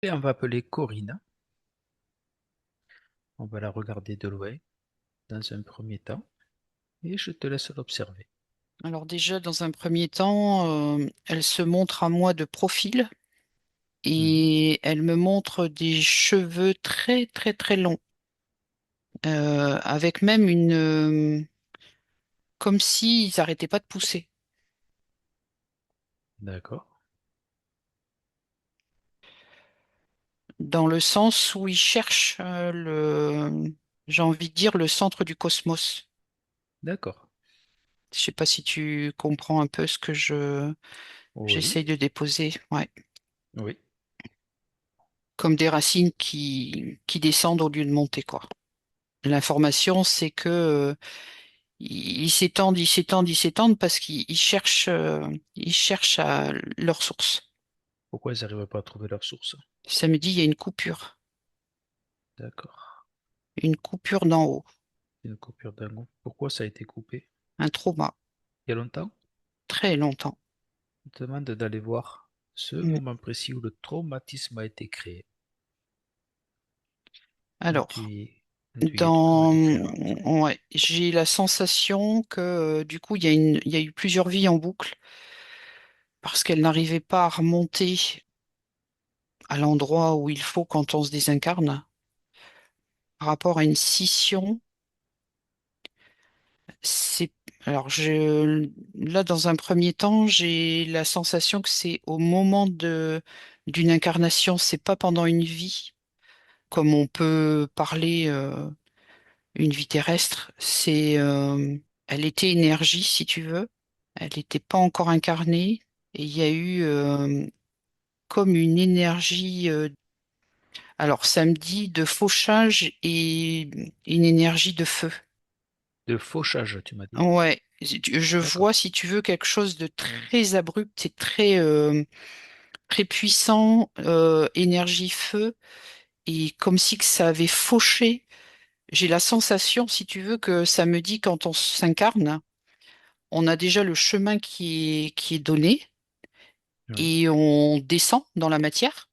Et on va appeler Corinne. On va la regarder de loin dans un premier temps et je te laisse l'observer. Alors déjà, dans un premier temps, elle se montre à moi de profil Mhm. et elle me montre des cheveux très très très longs, avec même comme s'ils n'arrêtaient pas de pousser, D'accord. dans le sens où ils cherchent j'ai envie de dire, le centre du cosmos. D'accord. Je sais pas si tu comprends un peu ce que Oui. j'essaye de déposer, ouais. Oui. Comme des racines qui descendent au lieu de monter, quoi. L'information, c'est que ils s'étendent, ils s'étendent, ils s'étendent parce ils cherchent à leur source. Pourquoi ils n'arrivent pas à trouver leur source? Samedi, il y a D'accord. une coupure d'en haut, Une coupure d'un goût. Pourquoi ça a été coupé? un trauma, Il y a longtemps? très longtemps. On te demande d'aller voir ce Mm. moment précis où le traumatisme a été créé, Alors, où tu peux me décrire. ouais, j'ai la sensation que du coup, il y a eu plusieurs vies en boucle parce qu'elle n'arrivait pas à remonter à l'endroit où il faut quand on se désincarne par rapport à une scission. C'est alors là dans un premier temps, j'ai la sensation que c'est au moment de d'une incarnation, c'est pas pendant une vie, comme on peut parler une vie terrestre. Elle était énergie si tu veux, elle n'était pas encore incarnée et il y a eu comme une énergie. Alors ça me dit de fauchage et une énergie de feu. De fauchage, tu m'as dit. Ouais, je vois, D'accord. si tu veux, quelque chose de très abrupt et très puissant, énergie feu, et comme si que ça avait fauché. J'ai la sensation, si tu veux, que ça me dit quand on s'incarne, on a déjà le chemin qui est donné Oui. et on descend dans la matière.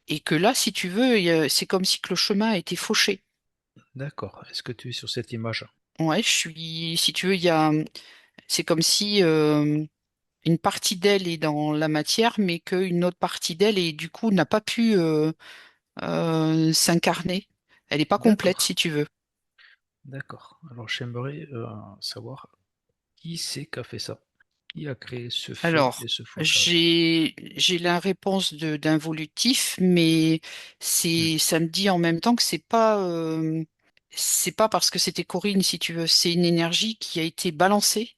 Et que là, si tu veux, c'est comme si que le chemin a été fauché. D'accord. Est-ce que tu es sur cette image? Ouais, si tu veux, c'est comme si une partie d'elle est dans la matière, mais qu'une autre partie d'elle, et du coup, n'a pas pu s'incarner. Elle n'est pas complète, D'accord. si tu veux. D'accord. Alors j'aimerais savoir qui c'est qui a fait ça? Qui a créé ce feu Alors, et ce fauchage? j'ai la réponse d'involutif, mais Hmm. ça me dit en même temps que c'est pas parce que c'était Corinne, si tu veux. C'est une énergie qui a été balancée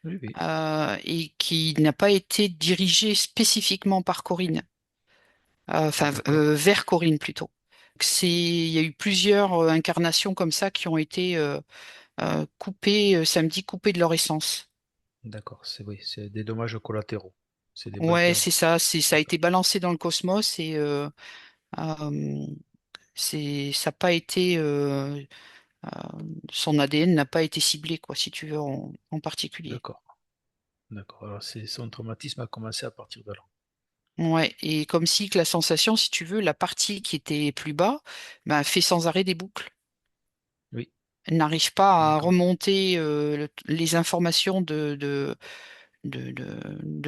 Oui, oui. et qui n'a pas été dirigée spécifiquement par Corinne. D'accord. Vers Corinne plutôt. Il y a eu plusieurs incarnations comme ça qui ont été coupées, samedi, coupées de leur essence. D'accord. C'est oui, c'est des dommages collatéraux. C'est des bons Ouais, termes. c'est ça, ça a D'accord. été balancé dans le cosmos et euh, ça n'a pas été, euh, son ADN n'a pas été ciblé, quoi, si tu veux, en particulier. D'accord. D'accord. Alors son traumatisme a commencé à partir de là. Ouais, et comme si que la sensation, si tu veux, la partie qui était plus bas, ben, fait sans arrêt des boucles. Oui. Elle n'arrive pas à D'accord. remonter les informations de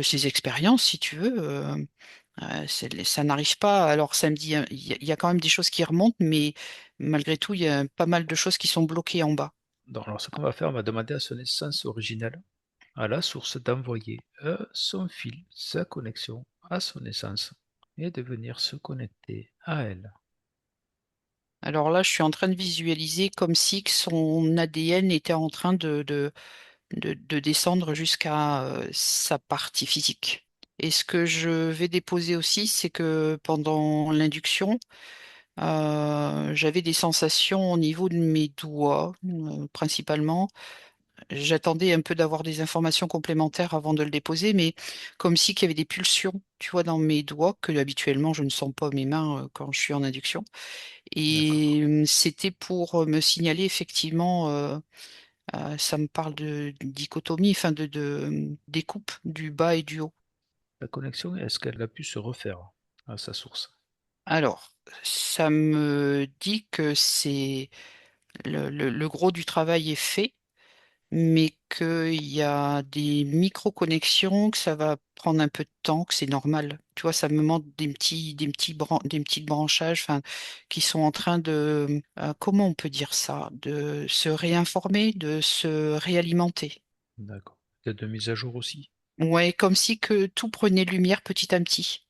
ses expériences, si tu veux. Ça n'arrive pas. Alors, ça me dit, hein, il y a quand même des choses qui remontent, mais malgré tout, il y a pas mal de choses qui sont bloquées en bas. Donc, alors, ce qu'on va faire, on va demander à son essence originelle, à la source, d'envoyer son fil, sa connexion à son essence et de venir se connecter à elle. Alors là, je suis en train de visualiser comme si que son ADN était en train de descendre jusqu'à sa partie physique. Et ce que je vais déposer aussi, c'est que pendant l'induction, j'avais des sensations au niveau de mes doigts, principalement. J'attendais un peu d'avoir des informations complémentaires avant de le déposer, mais comme si qu'il y avait des pulsions, tu vois, dans mes doigts, que habituellement je ne sens pas mes mains quand je suis en induction. D'accord. Et c'était pour me signaler effectivement, ça me parle de dichotomie, enfin de découpe du bas et du haut. La connexion, est-ce qu'elle a pu se refaire? à sa source. Alors, ça me dit que c'est le gros du travail est fait, mais qu'il y a des micro-connexions, que ça va prendre un peu de temps, que c'est normal. Tu vois, ça me manque des petits branchages, enfin, qui sont en train de, comment on peut dire ça, de se réinformer, de se réalimenter. D'accord. Peut-être de mise à jour aussi. Ouais, comme si que tout prenait lumière petit à petit.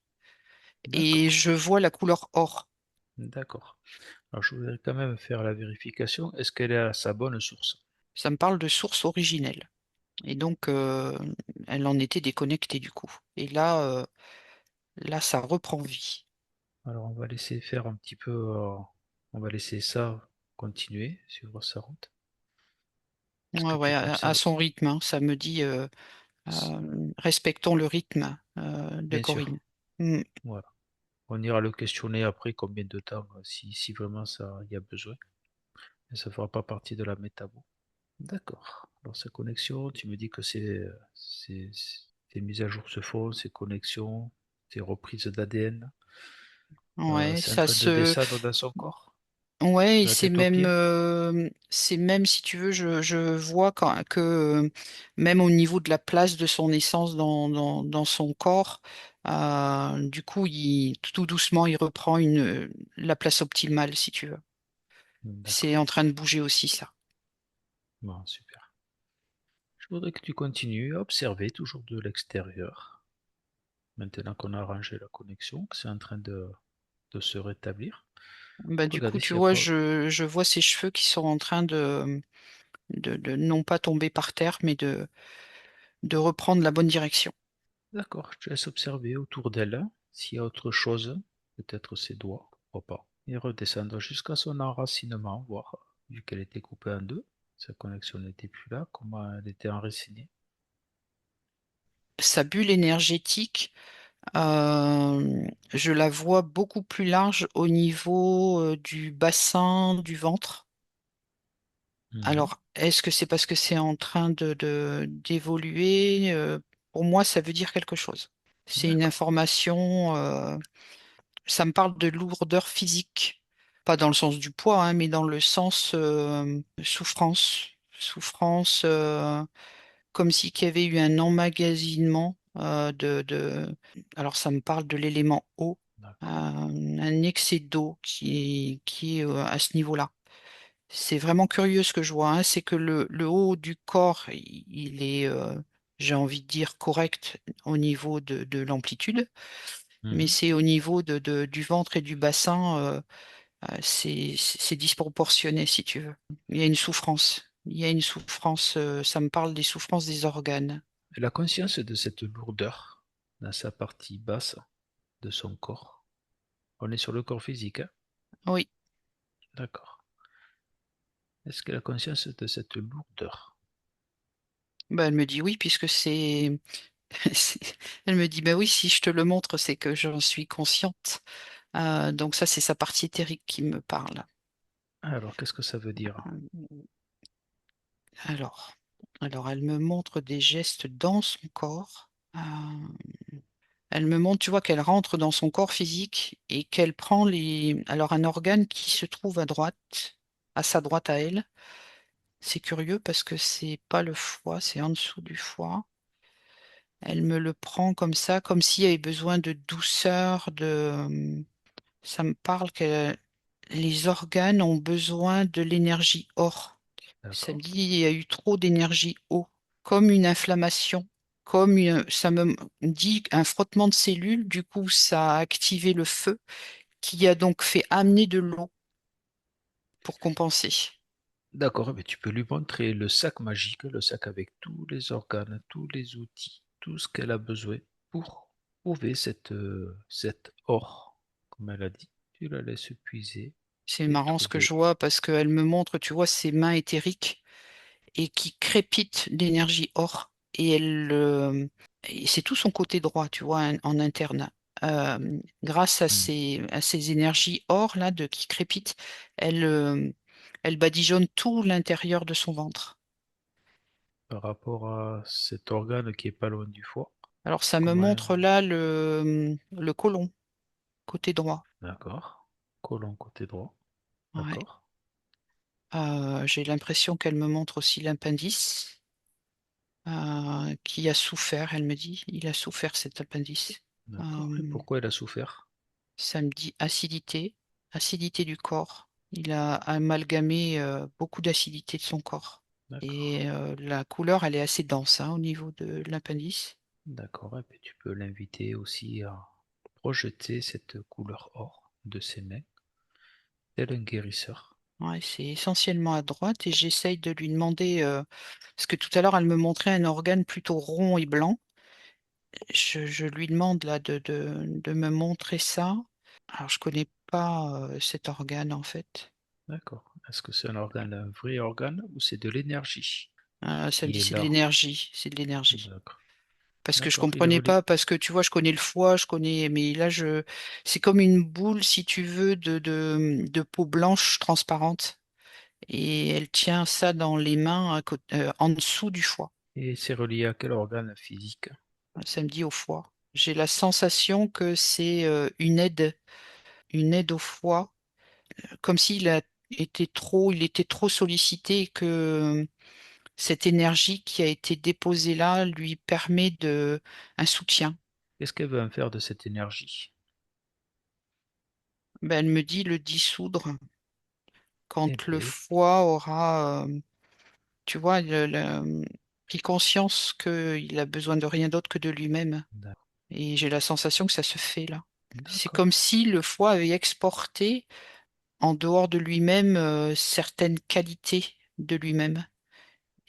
Et D'accord. je vois la couleur or. D'accord. Alors, je voudrais quand même faire la vérification. Est-ce qu'elle est à sa bonne source? Ça me parle de source originelle. Et donc, elle en était déconnectée du coup. Et là, ça reprend vie. Alors, on va laisser faire un petit peu. On va laisser ça continuer, suivre sa route. Est-ce Ouais, que ouais, tu peux à observer? son rythme, hein. Ça me dit, respectons le rythme, de Bien sûr. Corinne. Mm. Voilà. On ira le questionner après combien de temps, si vraiment ça y a besoin. Mais ça ne fera pas partie de la métabo. D'accord. Alors, sa connexion, tu me dis que ces mises à jour se font, ces connexions, ces reprises d'ADN. Ouais, C'est en ça train de se, descendre dans son corps, ouais, et de la tête aux pieds. c'est même si tu veux, je vois que même au niveau de la place de son essence dans son corps, du coup, tout doucement, il reprend la place optimale, si tu veux. C'est D'accord. en train de bouger aussi, ça. Bon, super. Je voudrais que tu continues à observer toujours de l'extérieur. Maintenant qu'on a arrangé la connexion, que c'est en train de se rétablir. Bah, du coup, Regardez tu s'il n'y a vois, pas. je vois ses cheveux qui sont en train de non pas tomber par terre, mais de reprendre la bonne direction. D'accord, je te laisse observer autour d'elle s'il y a autre chose, peut-être ses doigts, pourquoi pas, et redescendre jusqu'à son enracinement, voir, vu qu'elle était coupée en deux, sa connexion n'était plus là, comment elle était enracinée. Sa bulle énergétique, je la vois beaucoup plus large au niveau du bassin, du ventre. Mhm. Alors, est-ce que c'est parce que c'est en train d'évoluer? Pour moi, ça veut dire quelque chose. C'est une D'accord, information. Ça me parle de lourdeur physique, pas dans le sens du poids, hein, mais dans le sens souffrance. Souffrance, comme si qu'il y avait eu un emmagasinement Alors ça me parle de l'élément eau, d'accord, un excès d'eau qui est à ce niveau-là. C'est vraiment curieux ce que je vois, hein, c'est que le haut du corps, il est, j'ai envie de dire, correct au niveau de l'amplitude, mais mhm. c'est au niveau du ventre et du bassin, c'est disproportionné si tu veux. Il y a une souffrance. Il y a une souffrance, ça me parle des souffrances des organes. Et la conscience de cette lourdeur dans sa partie basse de son corps, on est sur le corps physique, hein. Oui, D'accord. Est-ce qu'elle a conscience de cette lourdeur? bah, elle me dit oui, puisque c'est... Elle me dit, bah oui, si je te le montre, c'est que j'en suis consciente. Donc ça, c'est sa partie éthérique qui me parle. Alors, qu'est-ce que ça veut dire? Alors, alors, elle me montre des gestes dans son corps. Elle me montre, tu vois, qu'elle rentre dans son corps physique et qu'elle prend alors un organe qui se trouve à droite, à sa droite à elle. C'est curieux parce que c'est pas le foie, c'est en dessous du foie. Elle me le prend comme ça, comme s'il y avait besoin de douceur, ça me parle que les organes ont besoin de l'énergie or. Ça me D'accord. dit il y a eu trop d'énergie eau, comme une inflammation, ça me dit un frottement de cellules, du coup ça a activé le feu qui a donc fait amener de l'eau pour compenser. D'accord, mais tu peux lui montrer le sac magique, le sac avec tous les organes, tous les outils, tout ce qu'elle a besoin pour trouver cette or, comme elle a dit. Tu la laisses puiser C'est et marrant ce que trouver. je vois parce qu'elle me montre, tu vois, ses mains éthériques et qui crépitent d'énergie or. Et c'est tout son côté droit, tu vois, en interne. Grâce Hmm. à ces énergies or là qui crépitent, elle, elle badigeonne tout l'intérieur de son ventre. Par rapport à cet organe qui est pas loin du foie, Alors ça me comment montre là le côlon. côté droit. D'accord. Côlon côté droit. Ouais. D'accord. J'ai l'impression qu'elle me montre aussi l'appendice, qui a souffert, elle me dit. Il a souffert cet appendice. D'accord. Et Euh, pourquoi elle a souffert? Ça me dit acidité, acidité du corps. Il a amalgamé beaucoup d'acidité de son corps. D'accord. Et la couleur, elle est assez dense hein, au niveau de l'appendice. D'accord. Et puis tu peux l'inviter aussi à projeter cette couleur or de ses mains, tel un guérisseur. Ouais, c'est essentiellement à droite et j'essaye de lui demander, parce que tout à l'heure, elle me montrait un organe plutôt rond et blanc. Je lui demande là de me montrer ça. Alors, je connais pas cet organe en fait. D'accord. Est-ce que c'est un organe, un vrai organe, ou c'est de l'énergie Ça me qui dit est c'est de là? l'énergie, c'est de l'énergie. D'accord. Parce que je D'accord. Il est comprenais relié. pas, parce que tu vois, je connais le foie, je connais, mais là, c'est comme une boule, si tu veux, de peau blanche transparente. Et elle tient ça dans les mains en dessous du foie. Et c'est relié à quel organe physique? Ça me dit au foie. J'ai la sensation que c'est une aide au foie, comme s'il a il était trop sollicité et que cette énergie qui a été déposée là lui permet un soutien. Qu'est-ce qu'elle veut en faire de cette énergie? Ben, elle me dit le dissoudre Eh quand le bien, foie aura, tu vois, pris conscience qu'il a besoin de rien d'autre que de lui-même. d'ac- Et j'ai la sensation que ça se fait là. C'est d'accord. comme si le foie avait exporté en dehors de lui-même certaines qualités de lui-même.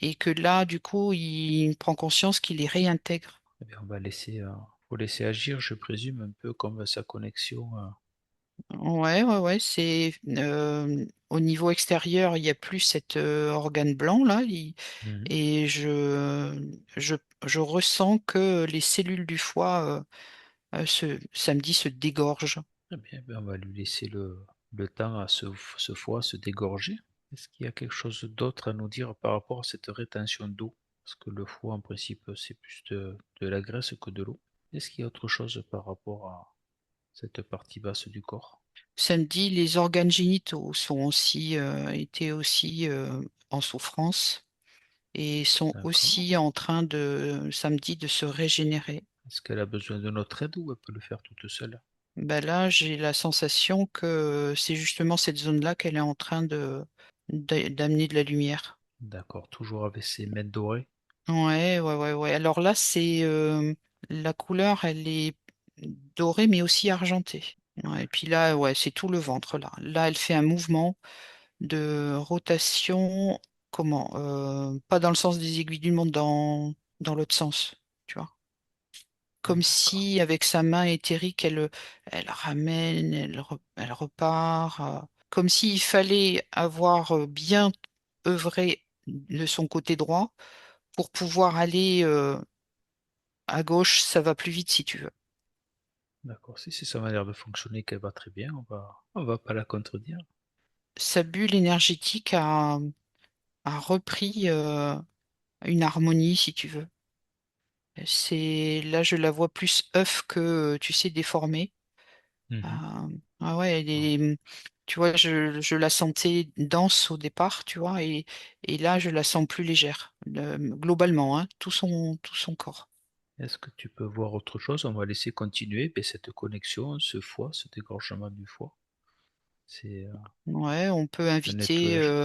Et que là, du coup, il prend conscience qu'il les réintègre. Eh bien, on va laisser, faut laisser agir, je présume, un peu comme sa connexion. Ouais, ouais, ouais, c'est au niveau extérieur, il n'y a plus cet organe blanc là, Mhm. et je, je ressens que les cellules du foie, samedi, se dégorgent. Eh bien, ben, on va lui laisser le temps à ce foie se dégorger. Est-ce qu'il y a quelque chose d'autre à nous dire par rapport à cette rétention d'eau? Parce que le foie, en principe, c'est plus de la graisse que de l'eau. Est-ce qu'il y a autre chose par rapport à cette partie basse du corps? Samedi, les organes génitaux sont aussi étaient aussi en souffrance et sont D'accord. aussi en train de samedi de se régénérer. Est-ce qu'elle a besoin de notre aide ou elle peut le faire toute seule? Ben là, j'ai la sensation que c'est justement cette zone-là qu'elle est en train d'amener de la lumière. D'accord, toujours avec ses mains dorées. Ouais, ouais, ouais, ouais. Alors là, c'est la couleur, elle est dorée mais aussi argentée. Ouais, et puis là, ouais, c'est tout le ventre là. Là, elle fait un mouvement de rotation. Comment? Pas dans le sens des aiguilles du monde, dans l'autre sens. Tu vois? Comme D'accord, si avec sa main éthérique, elle ramène, elle repart, comme s'il fallait avoir bien œuvré de son côté droit pour pouvoir aller à gauche, ça va plus vite si tu veux. d'accord. Si c'est sa manière de fonctionner qu'elle va très bien, on va pas la contredire. Sa bulle énergétique a repris une harmonie si tu veux. Là, je la vois plus œuf que, tu sais, déformée. Mhm. Ah ouais, Bon. tu vois, je la sentais dense au départ, tu vois, et là, je la sens plus légère, globalement, hein, tout son corps. Est-ce que tu peux voir autre chose? On va laisser continuer ben, cette connexion, ce foie, ce dégorgement du foie. C'est Ouais, un nettoyage.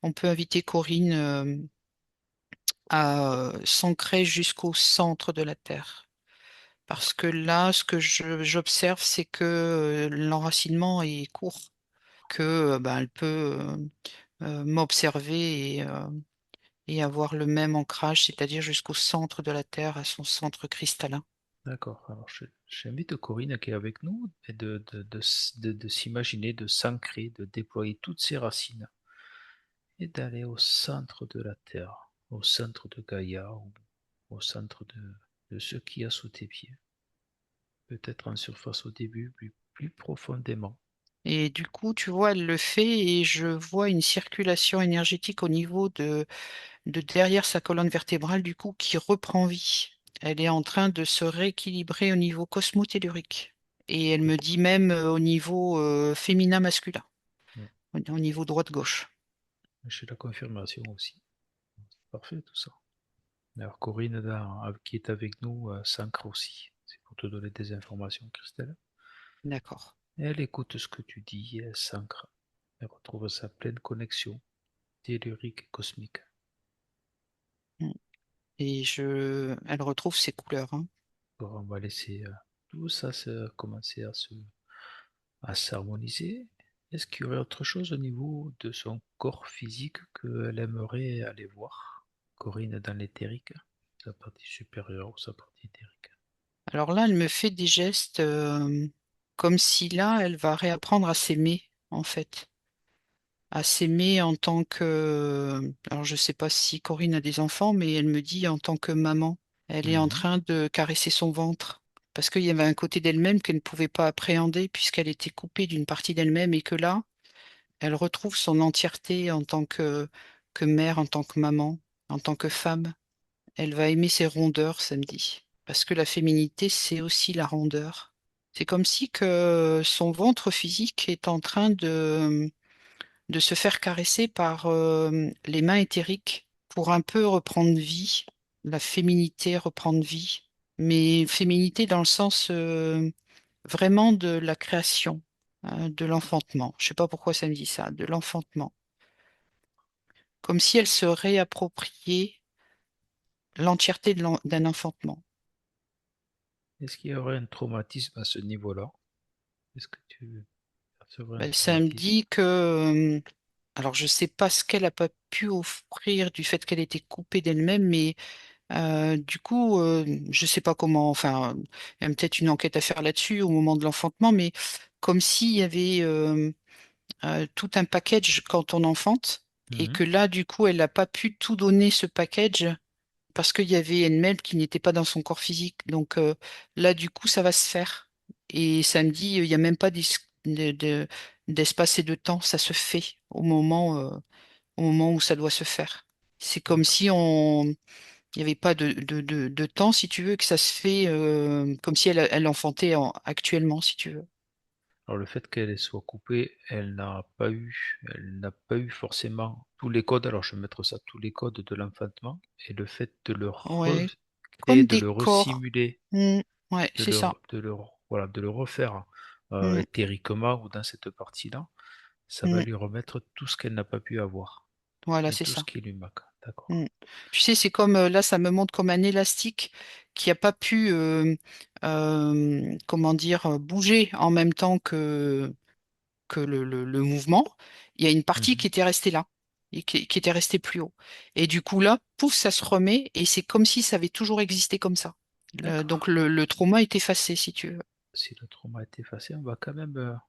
on peut inviter Corinne à s'ancrer jusqu'au centre de la Terre. Parce que là, ce que j'observe, c'est que l'enracinement est court, que ben, elle peut m'observer et avoir le même ancrage, c'est-à-dire jusqu'au centre de la Terre, à son centre cristallin. D'accord. Alors, j'invite Corinne qui est avec nous et de s'imaginer, de s'ancrer, de déployer toutes ses racines et d'aller au centre de la Terre, au centre de Gaïa, ou au centre de ce qu'il y a sous tes pieds. Peut-être en surface au début, puis plus profondément. Et du coup, tu vois, elle le fait et je vois une circulation énergétique au niveau de derrière sa colonne vertébrale, du coup, qui reprend vie. Elle est en train de se rééquilibrer au niveau cosmotellurique. Et elle Et- me dit même au niveau féminin-masculin, ouais. au niveau droite-gauche. J'ai la confirmation aussi. Parfait tout ça. Alors Corinne, qui est avec nous, s'ancre aussi. C'est pour te donner des informations, Christelle. D'accord. Elle écoute ce que tu dis et elle s'ancre. Elle retrouve sa pleine connexion tellurique et cosmique. Mm. Et elle retrouve ses couleurs, hein. Alors, on va laisser tout ça commencer à s'harmoniser. Est-ce qu'il y aurait autre chose au niveau de son corps physique qu'elle aimerait aller voir? Corinne dans l'éthérique, sa partie supérieure ou sa partie éthérique. Alors là, elle me fait des gestes comme si là, elle va réapprendre à s'aimer, en fait. À s'aimer en tant que... Alors, je sais pas si Corinne a des enfants, mais elle me dit en tant que maman. Elle est en Mhm, train de caresser son ventre. Parce qu'il y avait un côté d'elle-même qu'elle ne pouvait pas appréhender puisqu'elle était coupée d'une partie d'elle-même et que là, elle retrouve son entièreté en tant que mère, en tant que maman, en tant que femme. Elle va aimer ses rondeurs samedi. Parce que la féminité, c'est aussi la rondeur. C'est comme si que son ventre physique est en train de se faire caresser par les mains éthériques pour un peu reprendre vie, la féminité reprendre vie, mais féminité dans le sens vraiment de la création, de l'enfantement. Je sais pas pourquoi ça me dit ça, de l'enfantement. Comme si elle se réappropriait l'entièreté d'un enfantement. est-ce qu'il y aurait un traumatisme à ce niveau-là? Est-ce que tu percevrais un Ben, ça me traumatisme? dit que, alors je sais pas ce qu'elle a pas pu offrir du fait qu'elle était coupée d'elle-même, mais du coup, je sais pas comment, enfin, il y a peut-être une enquête à faire là-dessus au moment de l'enfantement, mais comme s'il y avait tout un package quand on enfante, et Mhm, que là, du coup, elle n'a pas pu tout donner ce package parce qu'il y avait elle-même qui n'était pas dans son corps physique. Donc là, du coup, ça va se faire. Et samedi, il n'y a même pas d'espace et de temps, ça se fait au moment où ça doit se faire. C'est comme d'accord. si il n'y avait pas de temps, si tu veux, que ça se fait comme si elle enfantait actuellement, si tu veux. Alors le fait qu'elle soit coupée, elle n'a pas eu forcément tous les codes. Alors je vais mettre ça, tous les codes de l'enfantement et le fait de le Ouais, recréer, comme de des le corps. resimuler, Mm, ouais, c'est ça. voilà, de le refaire Mm, éthériquement ou dans cette partie-là, ça va mm, lui remettre tout ce qu'elle n'a pas pu avoir, voilà, bien c'est tout ce ça. qui lui manque. D'accord. Mm. Tu sais, c'est comme là, ça me montre comme un élastique qui n'a pas pu, comment dire, bouger en même temps que le mouvement. Il y a une partie Mhm. qui était restée là et qui était restée plus haut. Et du coup, là, pouf, ça se remet et c'est comme si ça avait toujours existé comme ça. Donc, D'accord. le trauma est effacé, si tu veux. Si le trauma est effacé, on va quand même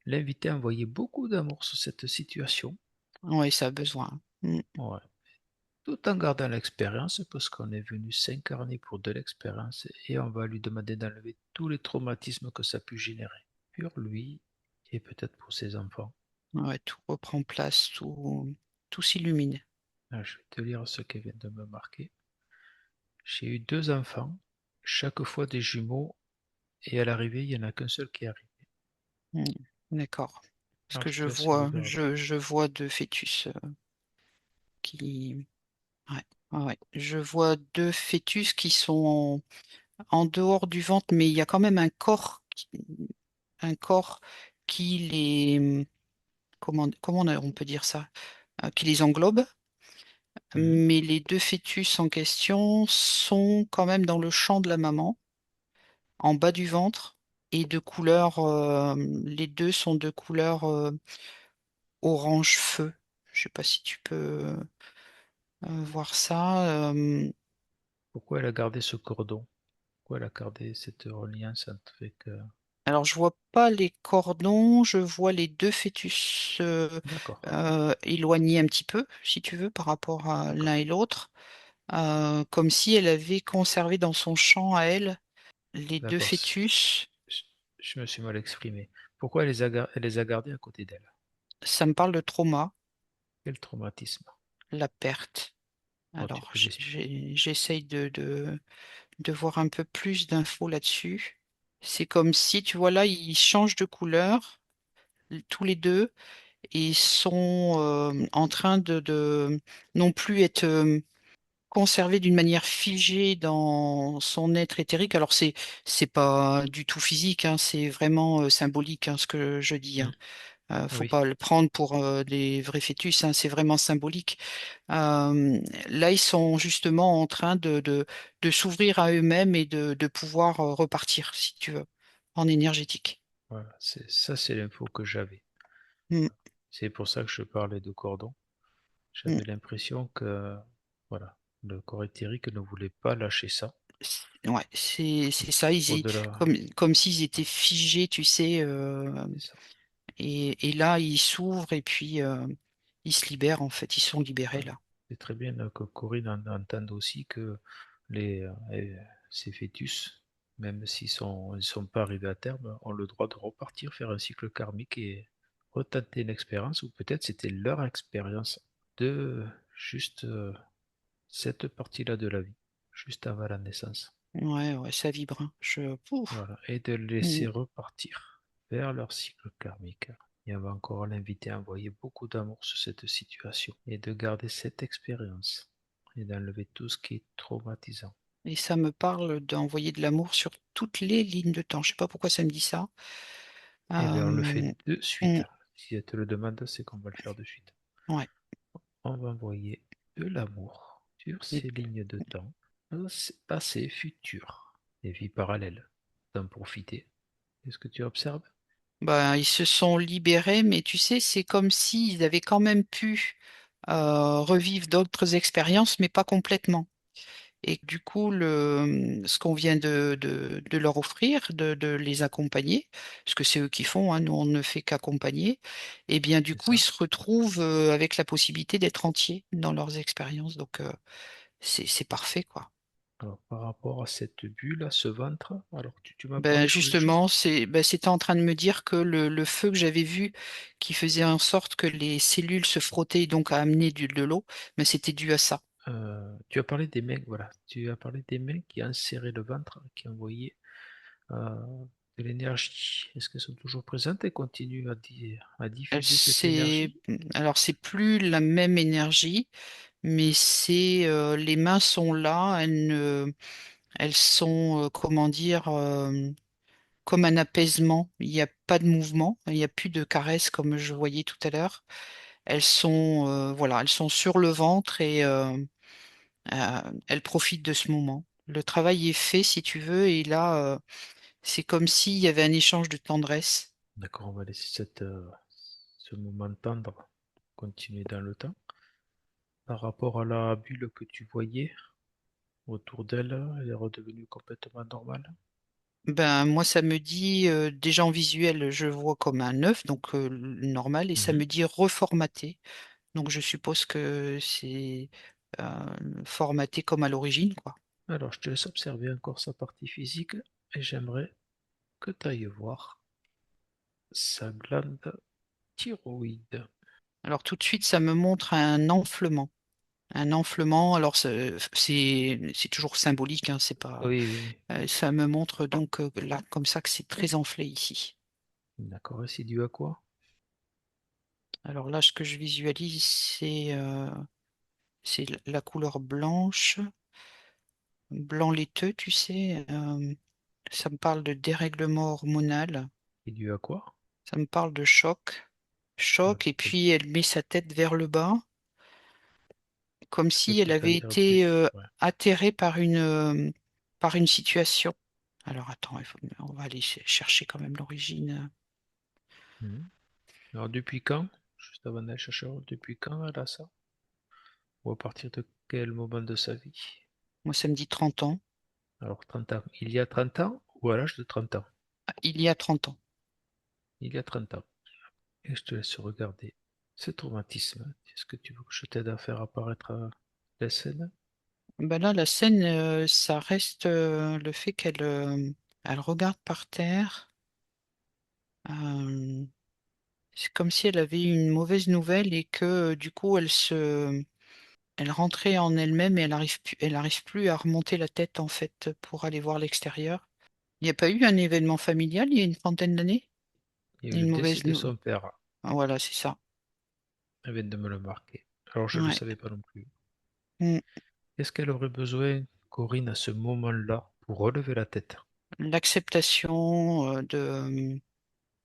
l'inviter à envoyer beaucoup d'amour sur cette situation. Oui, ça a besoin. Mm. Ouais. Tout en gardant l'expérience, parce qu'on est venu s'incarner pour de l'expérience, et on va lui demander d'enlever tous les traumatismes que ça a pu générer, pour lui et peut-être pour ses enfants. Ouais, tout reprend place, tout s'illumine. Là, je vais te lire ce qu'elle vient de me marquer. J'ai eu deux enfants, chaque fois des jumeaux, et à l'arrivée, il n'y en a qu'un seul qui est arrivé. Mm. D'accord. Parce Alors que je te laisse regarder. je vois deux fœtus qui. Ouais, ouais, ouais. Je vois deux fœtus qui sont en dehors du ventre, mais il y a quand même un corps qui les. Comment on peut dire ça? Qui les englobe. Mhm. Mais les deux fœtus en question sont quand même dans le champ de la maman, en bas du ventre, et de couleur. Les deux sont de couleur orange feu. Je sais pas si tu peux voir ça. Pourquoi elle a gardé ce cordon? Pourquoi elle a gardé cette reliance avec... Alors, je vois pas les cordons, je vois les deux fœtus D'accord, éloignés un petit peu, si tu veux, par rapport à l'un d'accord, et l'autre, comme si elle avait conservé dans son champ à elle les deux d'accord. fœtus. Je, je me suis mal exprimé. Pourquoi elle les a gardés à côté d'elle? Ça me parle de trauma, Quel traumatisme? la perte. Alors tu Alors, peux l'expliquer. j'essaye de voir un peu plus d'infos là-dessus. C'est comme si, tu vois là, ils changent de couleur, tous les deux, et sont en train de non plus être conservés d'une manière figée dans son être éthérique. Alors c'est pas du tout physique, hein, c'est vraiment symbolique, hein, ce que je dis. Hmm. Hein. Faut Oui, pas le prendre pour des vrais fœtus, hein, c'est vraiment symbolique. Là, ils sont justement en train de s'ouvrir à eux-mêmes et de pouvoir repartir, si tu veux, en énergétique. voilà, c'est l'info que j'avais. Mm, C'est pour ça que je parlais de cordon. mm. J'avais l'impression que, voilà, le corps éthérique ne voulait pas lâcher ça. Ouais, c'est ça. Au-delà, Comme s'ils étaient figés, tu sais. c'est ça. Et là, ils s'ouvrent et puis ils se libèrent, en fait. Ils sont libérés, Voilà. là. C'est très bien que Corinne entende aussi que ces fœtus, même ils sont pas arrivés à terme, ont le droit de repartir faire un cycle karmique et retenter une expérience, ou peut-être c'était leur expérience de juste cette partie-là de la vie, juste avant la naissance. Ouais, ouais, ça vibre. Hein. Pouf. Voilà, et de le laisser Mm. repartir vers leur cycle karmique. Et on va encore l'inviter à envoyer beaucoup d'amour sur cette situation et de garder cette expérience et d'enlever tout ce qui est traumatisant. Et ça me parle d'envoyer de l'amour sur toutes les lignes de temps. Je sais pas pourquoi ça me dit ça. Et bien on le fait Euh, de suite. mm, Si elle te le demande, c'est qu'on va le faire de suite. ouais. On va envoyer de l'amour sur Et ces lignes de temps, passé, futur, des vies parallèles. D'en profiter. Qu'est-ce que tu observes? ben, ils se sont libérés, mais tu sais, c'est comme s'ils avaient quand même pu revivre d'autres expériences, mais pas complètement. Et du coup, ce qu'on vient de leur offrir, de les accompagner, parce que c'est eux qui font, hein, nous on ne fait qu'accompagner, et bien du C'est coup, ils ça. se retrouvent avec la possibilité d'être entiers dans leurs expériences. Donc c'est parfait, quoi. Alors, par rapport à cette bulle, à ce ventre, alors tu m'as Ben parlé combien de choses? justement, c'était en train de me dire que le feu que j'avais vu, qui faisait en sorte que les cellules se frottaient et donc à amener de l'eau, mais c'était dû à ça. Tu as parlé des mains, voilà. Tu as parlé des mains qui enserraient le ventre, qui envoyaient euh, de l'énergie. Est-ce qu'elles sont toujours présentes et continuent à Elle, diffuser cette c'est, énergie? alors c'est plus la même énergie, mais les mains sont là, elles sont, comment dire, comme un apaisement. Il n'y a pas de mouvement, il n'y a plus de caresses comme je voyais tout à l'heure. Elles sont, voilà, elles sont sur le ventre et elles profitent de ce moment. Le travail est fait, si tu veux, et là, c'est comme s'il y avait un échange de tendresse. D'accord, on va laisser ce moment tendre continuer dans le temps. Par rapport à la bulle que tu voyais autour d'elle, elle est redevenue complètement normale. Ben, moi, ça me dit, déjà en visuel, je vois comme un œuf, donc normal, et ça Mhm. me dit reformaté. Donc, je suppose que c'est formaté comme à l'origine, quoi. Alors, je te laisse observer encore sa partie physique et j'aimerais que tu ailles voir sa glande thyroïde. Alors, tout de suite, ça me montre un enflement. Un enflement, alors c'est toujours symbolique, hein, c'est pas, Oui, oui, oui. ça me montre donc là, comme ça, que c'est très enflé ici. D'accord, et c'est dû à quoi? Alors là, ce que je visualise, c'est la couleur blanche, blanc laiteux, tu sais. Ça me parle de dérèglement hormonal, C'est dû à quoi? ça me parle de choc. Choc, et C'est puis elle met sa tête vers le bas, comme ce que si tu elle peux en avait dire de été plus. Ouais. atterrée par une situation. Alors attends, on va aller chercher quand même l'origine. Mhm. Alors, depuis quand? Juste avant d'aller chercher, depuis quand elle a ça? Ou à partir de quel moment de sa vie? Moi, ça me dit 30 ans. Alors, 30 ans. Il y a 30 ans ou à l'âge de 30 ans? Ah, il y a 30 ans. Il y a 30 ans. Et je te laisse regarder ce traumatisme. Est-ce que tu veux que je t'aide à faire apparaître la scène? Ben là, la scène, ça reste le fait elle regarde par terre. Euh, c'est comme si elle avait eu une mauvaise nouvelle et que du coup, elle rentrait en elle-même et elle arrive plus à remonter la tête en fait pour aller voir l'extérieur. Il n'y a pas eu un événement familial il y a une trentaine d'années? Il y a eu le Une décès mauvaise de nouvelle. son père. Voilà, c'est ça. Elle vient de me le marquer. Alors je ne le Ouais. savais pas non plus. Mm. Est-ce qu'elle aurait besoin, Corinne, à ce moment-là, pour relever la tête? L'acceptation de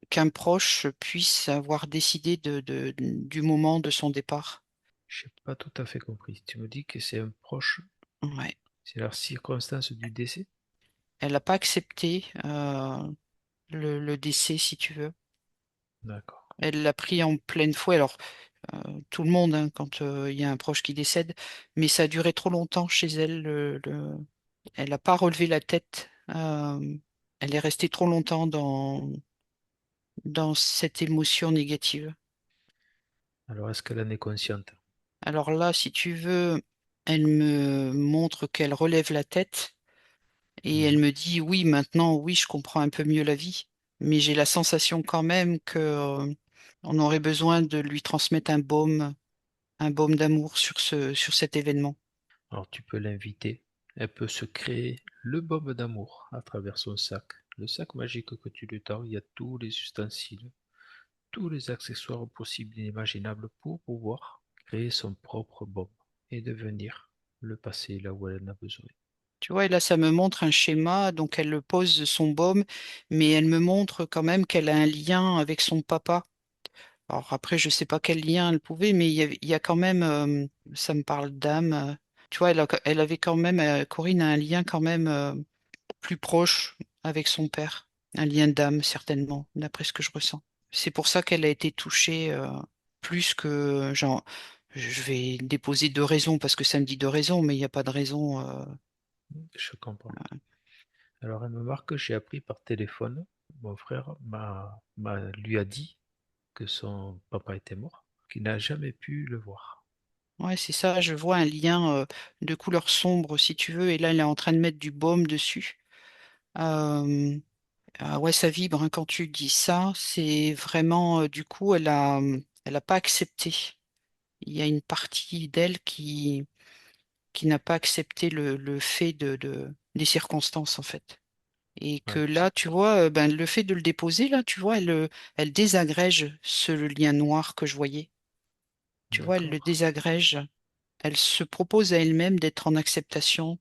qu'un proche puisse avoir décidé du moment de son départ. Je n'ai pas tout à fait compris. Tu me dis que c'est un proche, Ouais. c'est la circonstance du décès? Elle n'a pas accepté le décès, si tu veux. D'accord. Elle l'a pris en pleine fouet. Alors, tout le monde, hein, quand il y a un proche qui décède, mais ça a duré trop longtemps chez elle. Elle n'a pas relevé la tête. Elle est restée trop longtemps dans cette émotion négative. Alors est-ce qu'elle en est consciente? Alors là, si tu veux, elle me montre qu'elle relève la tête et elle Mhm. me dit, oui, maintenant, oui, je comprends un peu mieux la vie, mais j'ai la sensation quand même que, on aurait besoin de lui transmettre un baume d'amour sur cet événement. Alors tu peux l'inviter. Elle peut se créer le baume d'amour à travers son sac. Le sac magique que tu lui tends, il y a tous les ustensiles, tous les accessoires possibles et imaginables pour pouvoir créer son propre baume et devenir le passé là où elle en a besoin. Tu vois, et là, ça me montre un schéma, donc elle le pose son baume, mais elle me montre quand même qu'elle a un lien avec son papa. Alors après, je sais pas quel lien elle pouvait, mais il y a quand même, ça me parle d'âme. Tu vois, elle avait quand même, Corinne a un lien quand même plus proche avec son père, un lien d'âme certainement, d'après ce que je ressens. C'est pour ça qu'elle a été touchée plus que, genre, je vais déposer deux raisons parce que ça me dit deux raisons, mais il n'y a pas de raison. Je comprends. Alors elle me marque que j'ai appris par téléphone, mon frère lui a dit que son papa était mort, qu'il n'a jamais pu le voir. Ouais, c'est ça, je vois un lien de couleur sombre, si tu veux, et là, elle est en train de mettre du baume dessus. Euh, ouais, ça vibre hein, quand tu dis ça. C'est vraiment, du coup, elle a pas accepté. Il y a une partie d'elle qui n'a pas accepté le fait des circonstances, en fait. Et que Ouais, là, tu vois, ben, le fait de le déposer, là, tu vois, elle désagrège ce lien noir que je voyais. Tu vois, elle le d'accord, désagrège. Elle se propose à elle-même d'être en acceptation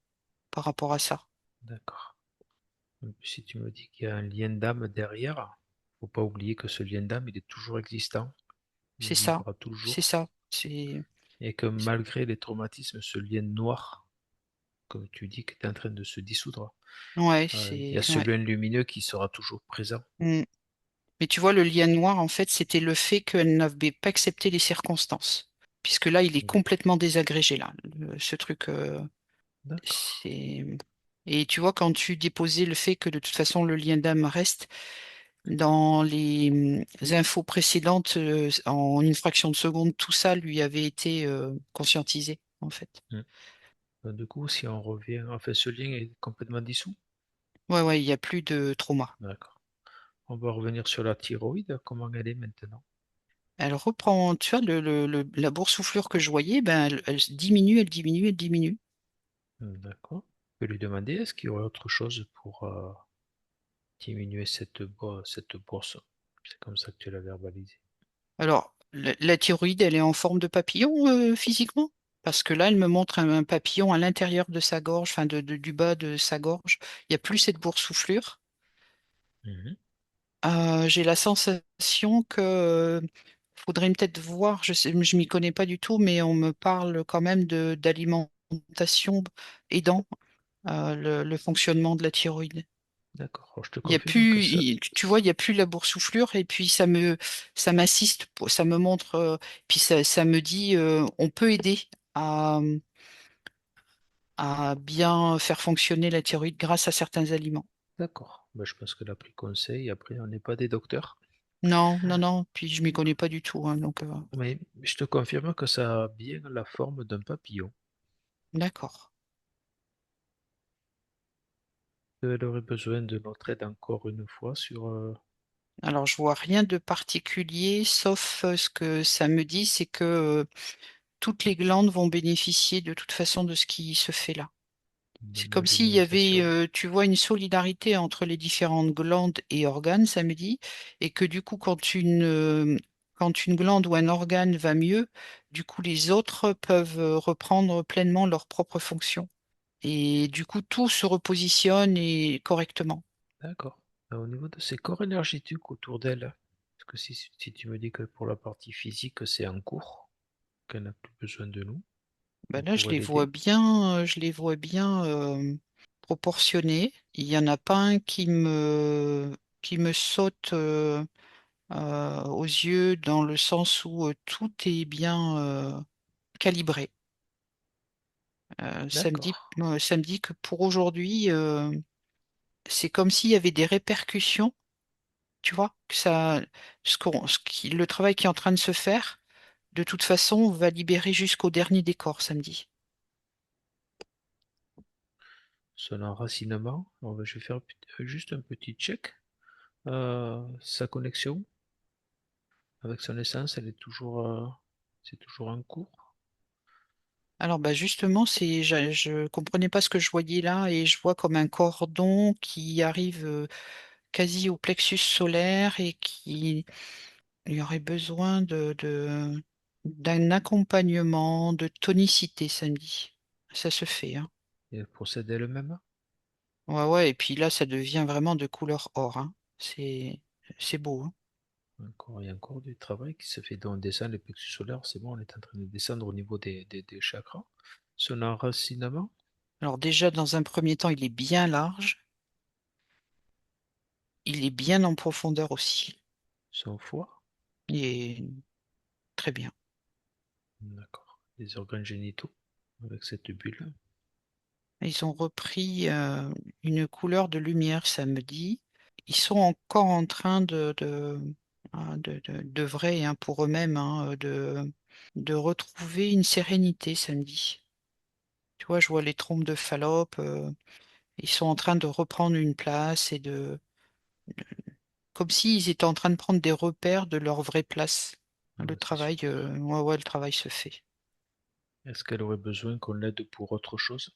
par rapport à ça. d'accord. Si tu me dis qu'il y a un lien d'âme derrière, faut pas oublier que ce lien d'âme, il est toujours existant, il C'est ça, vivra c'est toujours, ça. C'est, et que malgré les traumatismes, ce lien noir, comme tu dis, qui est en train de se dissoudre, ouais, il y a c'est, ce ouais. lien lumineux qui sera toujours présent. Mm. Mais tu vois, le lien noir, en fait, c'était le fait qu'elle n'avait pas accepté les circonstances. Puisque là, il est complètement désagrégé, là. Ce truc, D'accord. c'est... Et tu vois, quand tu déposais le fait que de toute façon, le lien d'âme reste, dans les infos précédentes, en une fraction de seconde, tout ça lui avait été conscientisé, en fait. Mm. Du coup, si on revient, enfin, ce lien est complètement dissous. Ouais, ouais, il n'y a plus de trauma. D'accord. On va revenir sur la thyroïde. Comment elle est maintenant? Elle reprend, tu vois, la boursouflure que je voyais, ben, elle diminue, elle diminue, elle diminue. D'accord. Je vais lui demander est-ce qu'il y aurait autre chose pour diminuer cette bourse. C'est comme ça que tu l'as verbalisé. Alors, la thyroïde, elle est en forme de papillon physiquement? Parce que là, elle me montre un papillon à l'intérieur de sa gorge, enfin du bas de sa gorge. Il n'y a plus cette boursouflure. Mhm. J'ai la sensation que faudrait peut-être voir, je sais, je m'y connais pas du tout, mais on me parle quand même de d'alimentation aidant le fonctionnement de la thyroïde. D'accord. Alors, je te Il y a confirme que plus, ça. tu vois, il y a plus la boursouflure et puis ça m'assiste, ça me montre, puis ça me dit, on peut aider à, à bien faire fonctionner la thyroïde grâce à certains aliments. D'accord. Ben, je pense qu'elle a pris conseil. Après, on n'est pas des docteurs. Non, non, non, puis je m'y connais pas du tout, hein, donc Mais je te confirme que ça a bien la forme d'un papillon. d'accord. Elle aurait besoin de notre aide encore une fois sur. Alors je vois rien de particulier, sauf ce que ça me dit, c'est que toutes les glandes vont bénéficier de toute façon de ce qui se fait là. C'est une comme s'il y avait, modélisation. tu vois, une solidarité entre les différentes glandes et organes, ça me dit, et que du coup, quand une glande ou un organe va mieux, du coup, les autres peuvent reprendre pleinement leurs propres fonctions. Et du coup, tout se repositionne et correctement. D'accord. Au niveau de ces corps énergétiques autour d'elle, parce que si tu me dis que pour la partie physique, c'est en cours, qu'elle n'a plus besoin de nous, on Ben là, pourrait l'aider. je les vois bien proportionnés. Il y en a pas un qui me saute aux yeux dans le sens où tout est bien calibré. D'accord. Ça me dit que pour aujourd'hui, c'est comme s'il y avait des répercussions, tu vois, que ça, le travail qui est en train de se faire, de toute façon, on va libérer jusqu'au dernier décor samedi. Son enracinement, je vais faire juste un petit check. Sa connexion avec son essence, c'est toujours en cours. Alors bah justement, je comprenais pas ce que je voyais là et je vois comme un cordon qui arrive quasi au plexus solaire et qui il y aurait besoin d'un accompagnement, de tonicité samedi. Ça se fait, hein. Et elle procède elle-même. Ouais, ouais, et puis là, ça devient vraiment de couleur or, hein. C'est, c'est beau, hein. Encore, il y a encore du travail qui se fait. Donc on descend les plexus solaires, c'est bon, on est en train de descendre au niveau des chakras. Son enracinement, Alors déjà, dans un premier temps, il est bien large, il est bien en profondeur aussi. son foie, Il est très bien. d'accord. Les organes génitaux, avec cette bulle. Ils ont repris une couleur de lumière samedi. Ils sont encore en train d'œuvrer hein, pour eux-mêmes, hein, de retrouver une sérénité samedi. Tu vois, je vois les trompes de Fallope, ils sont en train de reprendre une place comme s'ils étaient en train de prendre des repères de leur vraie place. Ah bah, c'est super. Ouais, ouais, le travail se fait. Est-ce qu'elle aurait besoin qu'on l'aide pour autre chose?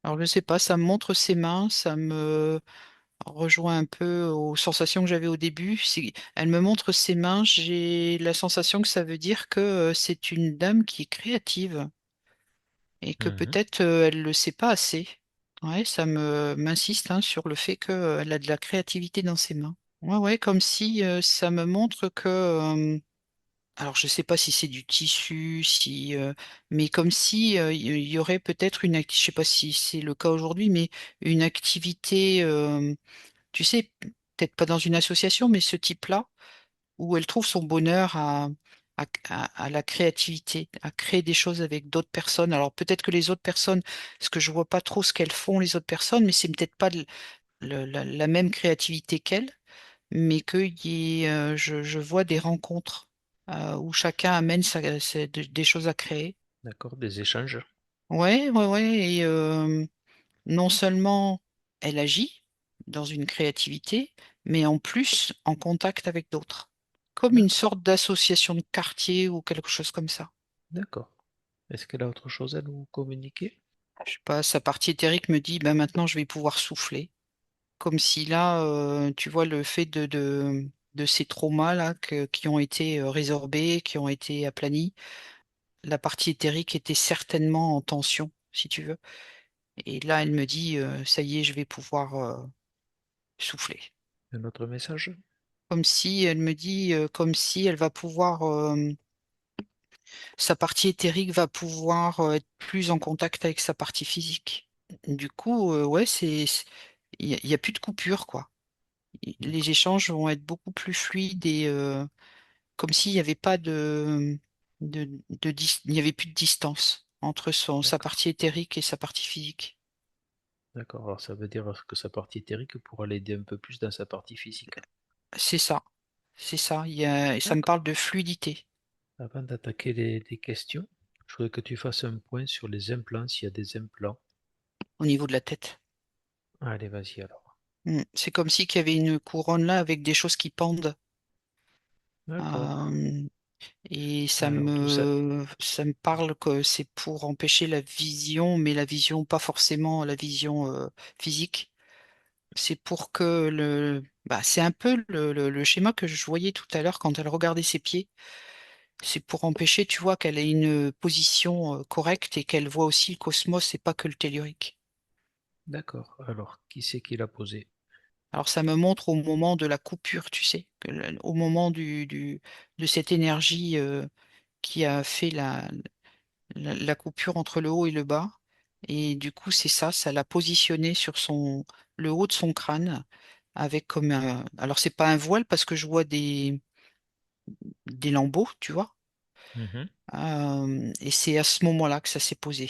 Alors, je sais pas, ça me montre ses mains, ça me rejoint un peu aux sensations que j'avais au début. Elle me montre ses mains, j'ai la sensation que ça veut dire que c'est une dame qui est créative et que Mhm. peut-être elle le sait pas assez. Ouais, ça me m'insiste hein, sur le fait qu'elle a de la créativité dans ses mains. Ouais, ouais, comme si ça me montre que alors je sais pas si c'est du tissu, si mais comme si il y aurait peut-être je sais pas si c'est le cas aujourd'hui, mais une activité tu sais, peut-être pas dans une association, mais ce type-là, où elle trouve son bonheur à la créativité, à créer des choses avec d'autres personnes. Alors peut-être que les autres personnes, parce que je vois pas trop ce qu'elles font les autres personnes, mais c'est peut-être pas la même créativité qu'elle, mais je vois des rencontres où chacun amène des choses à créer. D'accord, des échanges. Ouais, ouais, ouais, et non seulement elle agit dans une créativité, mais en plus en contact avec d'autres, comme une D'accord, sorte d'association de quartier ou quelque chose comme ça. d'accord. Est-ce qu'elle a autre chose à nous communiquer? Je sais pas, sa partie éthérique me dit, ben maintenant je vais pouvoir souffler, comme si là, tu vois, le fait de ces traumas là qui ont été résorbés, qui ont été aplanis, la partie éthérique était certainement en tension, si tu veux. Et là, elle me dit, ça y est, je vais pouvoir souffler. Un autre message? Comme si elle me dit, comme si elle va pouvoir, sa partie éthérique va pouvoir être plus en contact avec sa partie physique. Du coup, ouais, il y a plus de coupure, quoi. Les D'accord, échanges vont être beaucoup plus fluides et comme s'il n'y avait pas il n'y avait plus de distance entre sa d'accord, partie éthérique et sa partie physique. d'accord. Alors ça veut dire que sa partie éthérique pourra l'aider un peu plus dans sa partie physique. C'est ça, c'est ça. Ça me D'accord. parle de fluidité Avant d'attaquer les questions, je voudrais que tu fasses un point sur les implants, s'il y a des implants. au niveau de la tête. Allez, vas-y alors. C'est comme si qu'il y avait une couronne là avec des choses qui pendent. D'accord. Euh, Et Alors, tout ça, ça me parle que c'est pour empêcher la vision, mais la vision, pas forcément la vision physique. C'est pour que c'est un peu le schéma que je voyais tout à l'heure quand elle regardait ses pieds. C'est pour empêcher, tu vois, qu'elle ait une position correcte et qu'elle voit aussi le cosmos et pas que le tellurique. d'accord. Alors, qui c'est qui l'a posé? Alors ça me montre au moment de la coupure, tu sais, au moment de cette énergie qui a fait la coupure entre le haut et le bas. Et du coup, c'est ça, ça l'a positionné sur le haut de son crâne avec comme un... Alors c'est pas un voile parce que je vois des lambeaux, tu vois. Mhm. Et c'est à ce moment-là que ça s'est posé.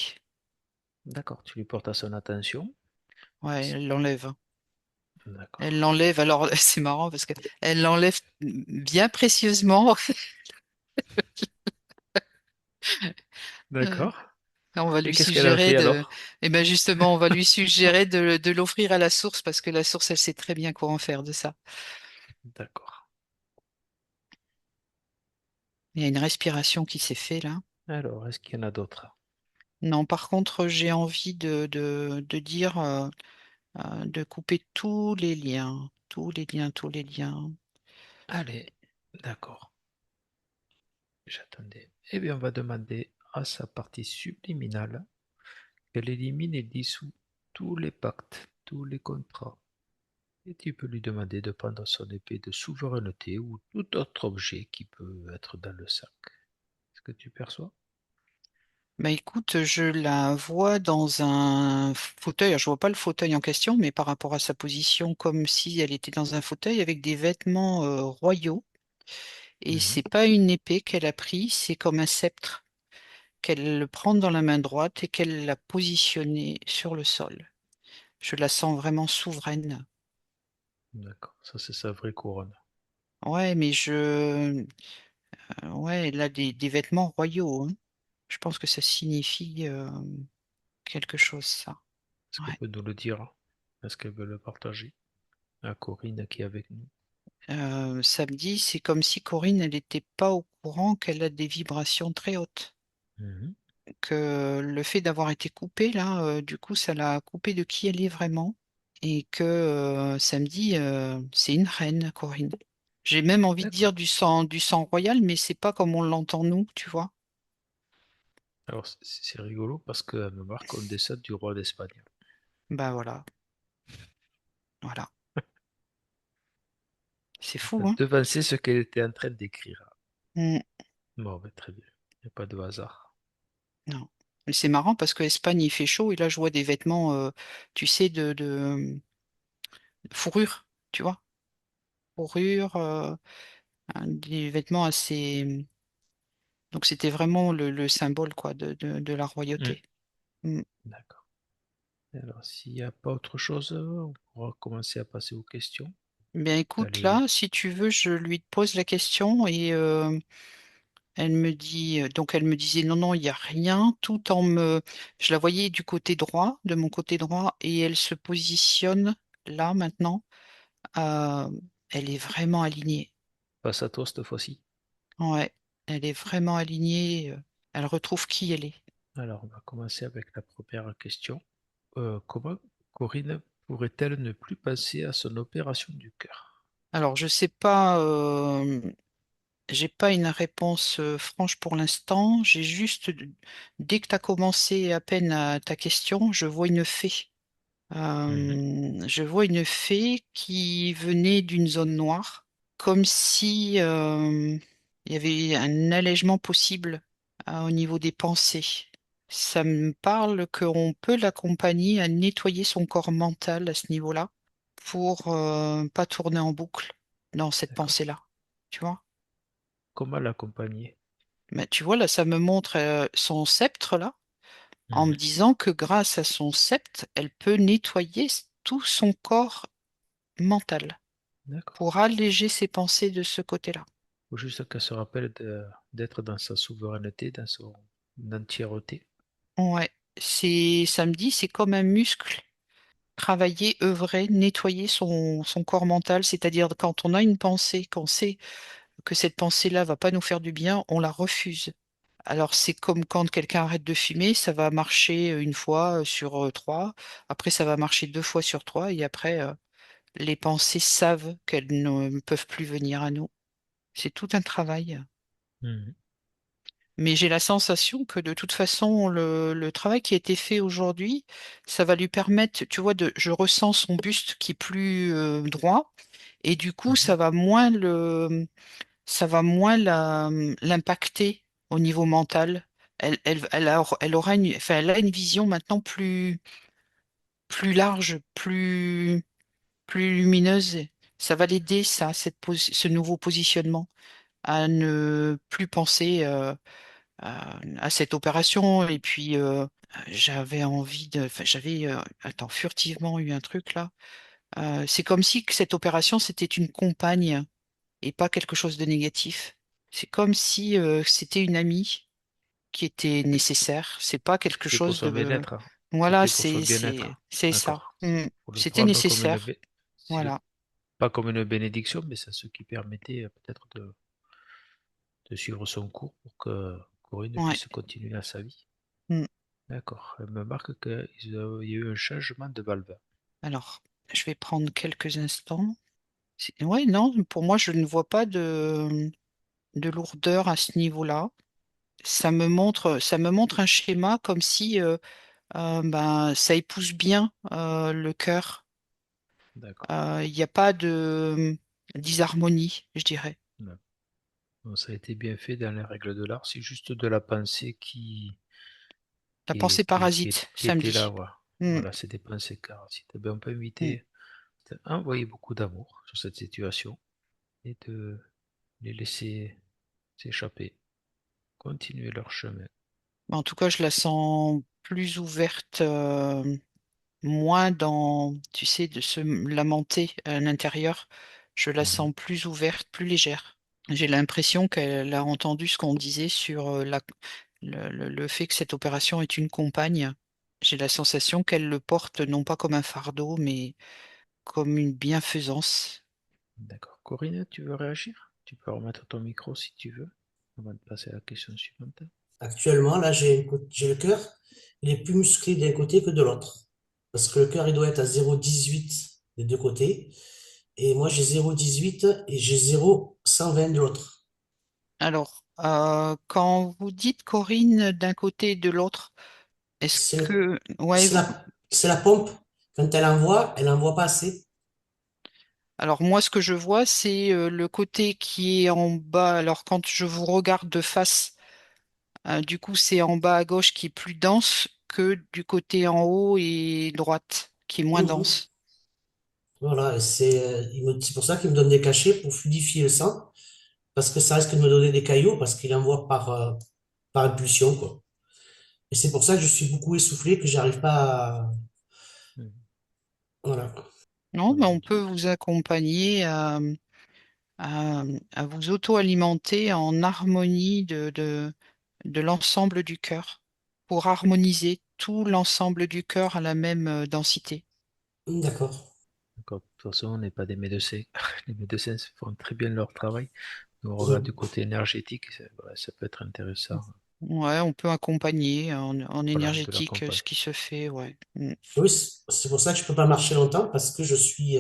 D'accord, tu lui portes à son attention. Ouais, Si- elle l'enlève. Elle D'accord. l'enlève, alors c'est marrant parce que elle l'enlève bien précieusement. D'accord. On va Et lui qu'est-ce qu'elle a suggérer fait de, alors? eh ben justement, on va lui suggérer de l'offrir à la source parce que la source, elle sait très bien quoi en faire de ça. D'accord. Il y a une respiration qui s'est fait là. Alors, est-ce qu'il y en a d'autres? Non, par contre, j'ai envie de dire de couper tous les liens, tous les liens, tous les liens. Allez, d'accord. J'attendais. Eh bien, on va demander à sa partie subliminale qu'elle élimine et dissout tous les pactes, tous les contrats. Et tu peux lui demander de prendre son épée de souveraineté ou tout autre objet qui peut être dans le sac. Est-ce que tu perçois? Bah écoute, je la vois dans un fauteuil. Alors, je vois pas le fauteuil en question, mais par rapport à sa position, comme si elle était dans un fauteuil avec des vêtements royaux. Et Mhm. c'est pas une épée qu'elle a pris, c'est comme un sceptre qu'elle le prend dans la main droite et qu'elle l'a positionné sur le sol. Je la sens vraiment souveraine. D'accord, ça c'est sa vraie couronne. Ouais, mais ouais, elle a des vêtements royaux, hein. Je pense que ça signifie quelque chose, ça. Est-ce qu'elle Ouais. peut nous le dire? Est-ce qu'elle veut le partager à Corinne qui est avec nous? Samedi, c'est comme si Corinne, elle n'était pas au courant qu'elle a des vibrations très hautes. Mhm. Que le fait d'avoir été coupée, là, du coup, ça l'a coupée de qui elle est vraiment. Et que samedi, c'est une reine, Corinne. J'ai même envie de dire D'accord. du sang royal, mais c'est pas comme on l'entend nous, tu vois. Alors c'est rigolo parce qu'elle me marque on décède du roi d'Espagne. Bah voilà, voilà. C'est Elle fou, a hein? devancé ce qu'elle était en train d'écrire. Mm, Bon, ben, très bien. Il n'y a pas de hasard. non. Mais c'est marrant parce que Espagne, il fait chaud et là, je vois des vêtements, tu sais, de fourrure, tu vois. Fourrure, des vêtements assez. Donc c'était vraiment le symbole quoi de la Hmm. royauté. Mm. D'accord. Alors, s'il n'y a pas autre chose, on pourra commencer à passer aux questions. Bien écoute, Allez, là, si tu veux, je lui pose la question et elle me dit, donc elle me disait non, non, il n'y a rien, tout en me. Je la voyais du côté droit, de mon côté droit, et elle se positionne là maintenant. Euh, Elle est vraiment alignée. passe à toi cette fois-ci. Ouais, elle est vraiment alignée. Elle retrouve qui elle est. Alors, on va commencer avec la première question. Comment Corinne pourrait-elle ne plus passer à son opération du cœur? Alors, je sais pas. J'ai pas une réponse franche pour l'instant. J'ai juste, dès que tu as commencé à peine ta question, je vois une fée. Mhm. Je vois une fée qui venait d'une zone noire, comme si il y avait un allègement possible au niveau des pensées. Ça me parle qu'on peut l'accompagner à nettoyer son corps mental à ce niveau-là pour pas tourner en boucle dans cette D'accord. pensée-là. Tu vois? Comment l'accompagner? Mais tu vois, là, ça me montre son sceptre, là, en me Mhm. disant que grâce à son sceptre, elle peut nettoyer tout son corps mental D'accord. pour alléger ses pensées de ce côté-là. Faut juste qu'elle se rappelle d'être dans sa souveraineté, dans son entièreté. Ouais, c'est samedi, c'est comme un muscle. Travailler, œuvrer, nettoyer son corps mental, c'est-à-dire quand on a une pensée, qu'on sait que cette pensée-là va pas nous faire du bien, on la refuse. Alors c'est comme quand quelqu'un arrête de fumer, ça va marcher une fois sur trois, après ça va marcher deux fois sur trois, et après les pensées savent qu'elles ne peuvent plus venir à nous. C'est tout un travail. Mhm. Mais j'ai la sensation que de toute façon, le travail qui a été fait aujourd'hui, ça va lui permettre, tu vois, je ressens son buste qui est plus droit, et du coup, Mhm. ça va moins l'impacter au niveau mental. Elle aura enfin, elle a une vision maintenant plus large, plus lumineuse. Ça va l'aider, ça, ce nouveau positionnement, à ne plus penser à cette opération. Et puis, j'avais envie enfin, attends, furtivement eu un truc là. C'est comme si que cette opération, c'était une compagne et pas quelque chose de négatif. C'est comme si c'était une amie qui était nécessaire. C'est pas quelque C'était pour chose son de... bien-être, hein. Voilà, C'était pour son bien-être. c'est ça. D'accord. Mm. Pour le C'était prendre comme une, nécessaire. c'est Voilà. pas comme une bénédiction, mais c'est ce qui permettait peut-être de suivre son cours pour que Corinne Ouais. puisse continuer à sa vie. Mm. D'accord. Elle me marque qu'il y a eu un changement de valve. Alors, je vais prendre quelques instants. Ouais, non, pour moi, je ne vois pas de lourdeur à ce niveau-là. Ça me montre un schéma comme si ben, ça épouse bien le cœur. D'accord. Il n'y a pas de disharmonie, je dirais. Ouais. Bon, ça a été bien fait dans les règles de l'art. C'est juste de la pensée La pensée parasite, qui était là. samedi. Voilà, Mm, voilà, c'est des pensées parasites. Eh ben, on peut mm. inviter à envoyer beaucoup d'amour sur cette situation et de les laisser s'échapper, continuer leur chemin. En tout cas, je la sens plus ouverte, moins dans, tu sais, de se lamenter à l'intérieur. Je la Mhm. sens plus ouverte, plus légère. J'ai l'impression qu'elle a entendu ce qu'on disait sur le fait que cette opération est une compagne. J'ai la sensation qu'elle le porte non pas comme un fardeau, mais comme une bienfaisance. D'accord. Corinne, tu veux réagir? Tu peux remettre ton micro si tu veux, avant de passer à la question suivante. Actuellement, là, j'ai le cœur, il est plus musclé d'un côté que de l'autre. Parce que le cœur, il doit être à 0,18 des deux côtés. Et moi, j'ai 0,18 et j'ai 0,120 de l'autre. Alors, quand vous dites Corinne d'un côté et de l'autre, est-ce C'est le- que, ouais, c'est la pompe. Quand elle envoie pas assez. alors moi, ce que je vois, c'est le côté qui est en bas. Alors, quand je vous regarde de face, du coup, c'est en bas à gauche qui est plus dense que du côté en haut et droite, qui est moins Mhm. dense. Voilà, et c'est pour ça qu'il me donne des cachets pour fluidifier le sang. Parce que ça risque de me donner des caillots, parce qu'il envoie par impulsion, quoi. Et c'est pour ça que je suis beaucoup essoufflé, que j'arrive pas à... Mhm. Voilà. Non, mais Voilà. on peut vous accompagner à, à vous auto-alimenter en harmonie de l'ensemble du cœur pour harmoniser tout l'ensemble du cœur à la même densité. D'accord. D'accord. De toute façon, on n'est pas des médecins. Les médecins font très bien leur travail. Nous, on regarde du Mhm. côté énergétique. Voilà, ça peut être intéressant. Ouais, on peut accompagner en Voilà, de énergétique l'accompagner. ce qui se fait, ouais. Mm. Oui, c'est pour ça que je peux pas marcher longtemps, parce que je suis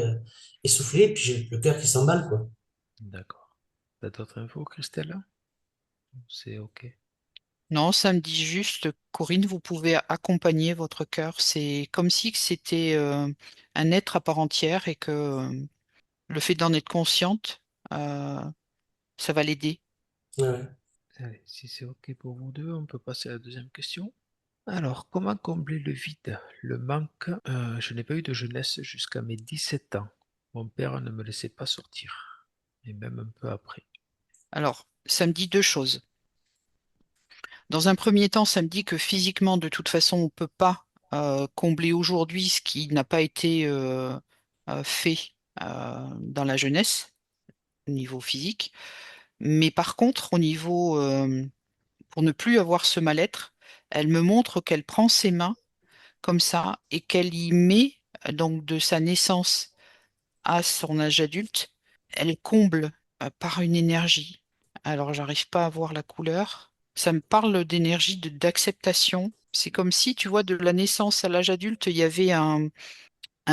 essoufflé, et puis j'ai le cœur qui s'emballe, quoi. D'accord. T'as d'autres infos, Christelle? C'est OK. Non, ça me dit juste, Corinne, vous pouvez accompagner votre cœur. C'est comme si que c'était un être à part entière et que le fait d'en être consciente, euh, ça va l'aider. Ouais, ouais. Allez, si c'est OK pour vous deux, on peut passer à la deuxième question. Alors, comment combler le vide, le manque? Je n'ai pas eu de jeunesse jusqu'à mes 17 ans. Mon père ne me laissait pas sortir, et même un peu après. Alors, ça me dit deux choses. Dans un premier temps, ça me dit que physiquement, de toute façon, on ne peut pas combler aujourd'hui ce qui n'a pas été fait dans la jeunesse, au niveau physique. Mais par contre, au niveau, pour ne plus avoir ce mal-être, elle me montre qu'elle prend ses mains comme ça et qu'elle y met, donc de sa naissance à son âge adulte, elle comble. par une énergie. Alors, j'arrive pas à voir la couleur. Ça me parle d'énergie d'acceptation. C'est comme si, tu vois, de la naissance à l'âge adulte, il y avait un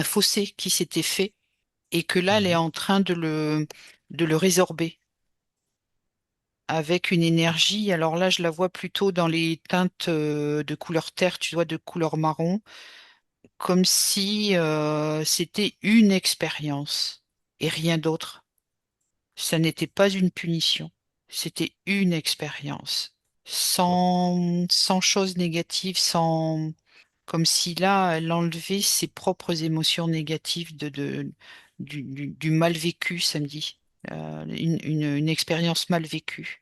fossé qui s'était fait et que là, elle est Mhm. en train de le résorber avec une énergie. Alors là, je la vois plutôt dans les teintes de couleur terre, tu vois, de couleur marron, comme si c'était une expérience et rien d'autre. Ça n'était pas une punition, c'était une expérience, D'accord. sans chose négative, sans, comme si là, elle enlevait ses propres émotions négatives du mal vécu samedi, une expérience mal vécue.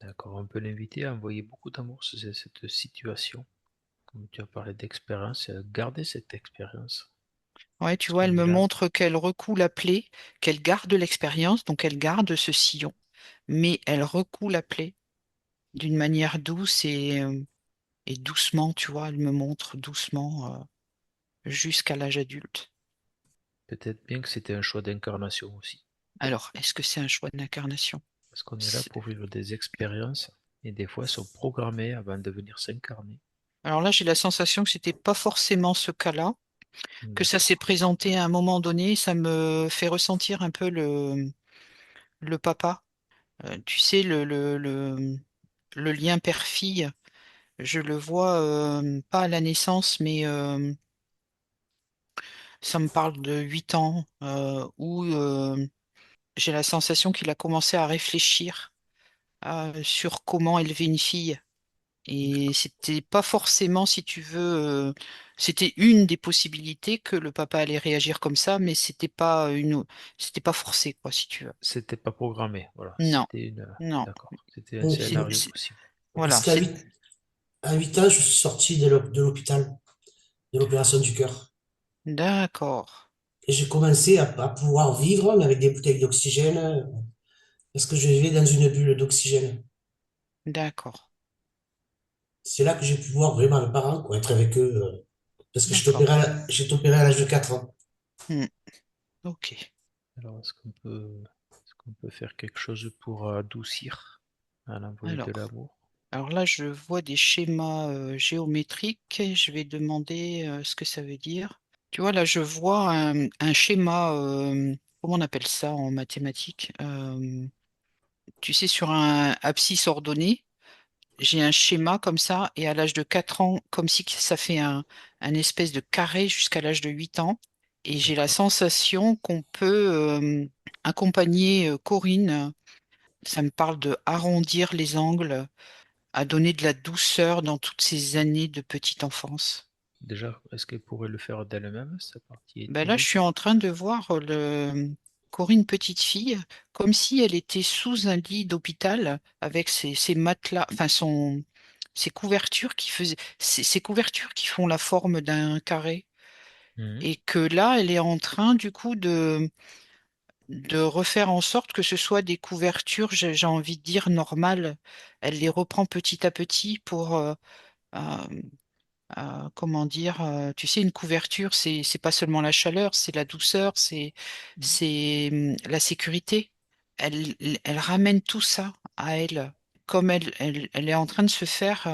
D'accord. On peut l'inviter à envoyer beaucoup d'amour sur cette situation. Comme tu as parlé d'expérience, et à garder cette expérience. Ouais, tu Parce vois, elle qu'on est me là. montre qu'elle recoue la plaie, qu'elle garde l'expérience, donc elle garde ce sillon, mais elle recoue la plaie d'une manière douce et doucement, tu vois, elle me montre doucement jusqu'à l'âge adulte. Peut-être bien que c'était un choix d'incarnation aussi. Alors, est-ce que c'est un choix d'incarnation? Parce qu'on est là C'est- pour vivre des expériences. Et des fois, elles sont programmées avant de venir s'incarner. Alors là, j'ai la sensation que c'était pas forcément ce cas-là, que ça s'est D'accord. présenté à un moment donné, ça me fait ressentir un peu le papa. Tu sais, le lien père-fille, je le vois pas à la naissance, mais ça me parle de 8 ans, où j'ai la sensation qu'il a commencé à réfléchir sur comment élever une fille. Et c'était pas forcément, si tu veux, c'était une des possibilités que le papa allait réagir comme ça, mais c'était pas forcé, quoi, si tu veux. C'était pas programmé. Voilà. Non, C'était une. non. D'accord. C'était un Ok. scénario possible. Voilà, Parce à 8 ans, je suis sorti de l'hôpital, de l'opération du cœur. d'accord, Et j'ai commencé à pouvoir vivre, mais avec des bouteilles d'oxygène, parce que je vivais dans une bulle d'oxygène. d'accord, C'est là que j'ai pu voir vraiment mes parents, quoi, être avec eux, parce que d'accord. j'ai été opéré à l'âge de 4 ans. Hmm, ok. Alors, est-ce qu'on peut faire quelque chose pour adoucir à l'envoyer de Alors, l'amour? alors là, je vois des schémas géométriques. Je vais demander ce que ça veut dire. Tu vois, là, je vois un schéma, comment on appelle ça en mathématiques? Tu sais, sur un abscisse ordonnée, j'ai un schéma comme ça, et à l'âge de 4 ans, comme si ça fait un espèce de carré jusqu'à l'âge de 8 ans. Et j'ai la D'accord. sensation qu'on peut accompagner Corinne. Ça me parle de arrondir les angles, à donner de la douceur dans toutes ces années de petite enfance. Déjà, est-ce qu'elle pourrait le faire d'elle-même? Sa partie est Ben là, je suis timide. en train de voir Corinne petite fille, comme si elle était sous un lit d'hôpital avec ses matelas, enfin ses couvertures qui faisaient, ses couvertures qui font la forme d'un carré. Mhm. Et que là, elle est en train, du coup, de refaire en sorte que ce soit des couvertures, j'ai envie de dire, normales. Elle les reprend petit à petit pour, euh, comment dire, tu sais, une couverture, c'est pas seulement la chaleur, c'est la douceur, c'est la sécurité. Elle ramène tout ça à elle, comme elle est en train de se faire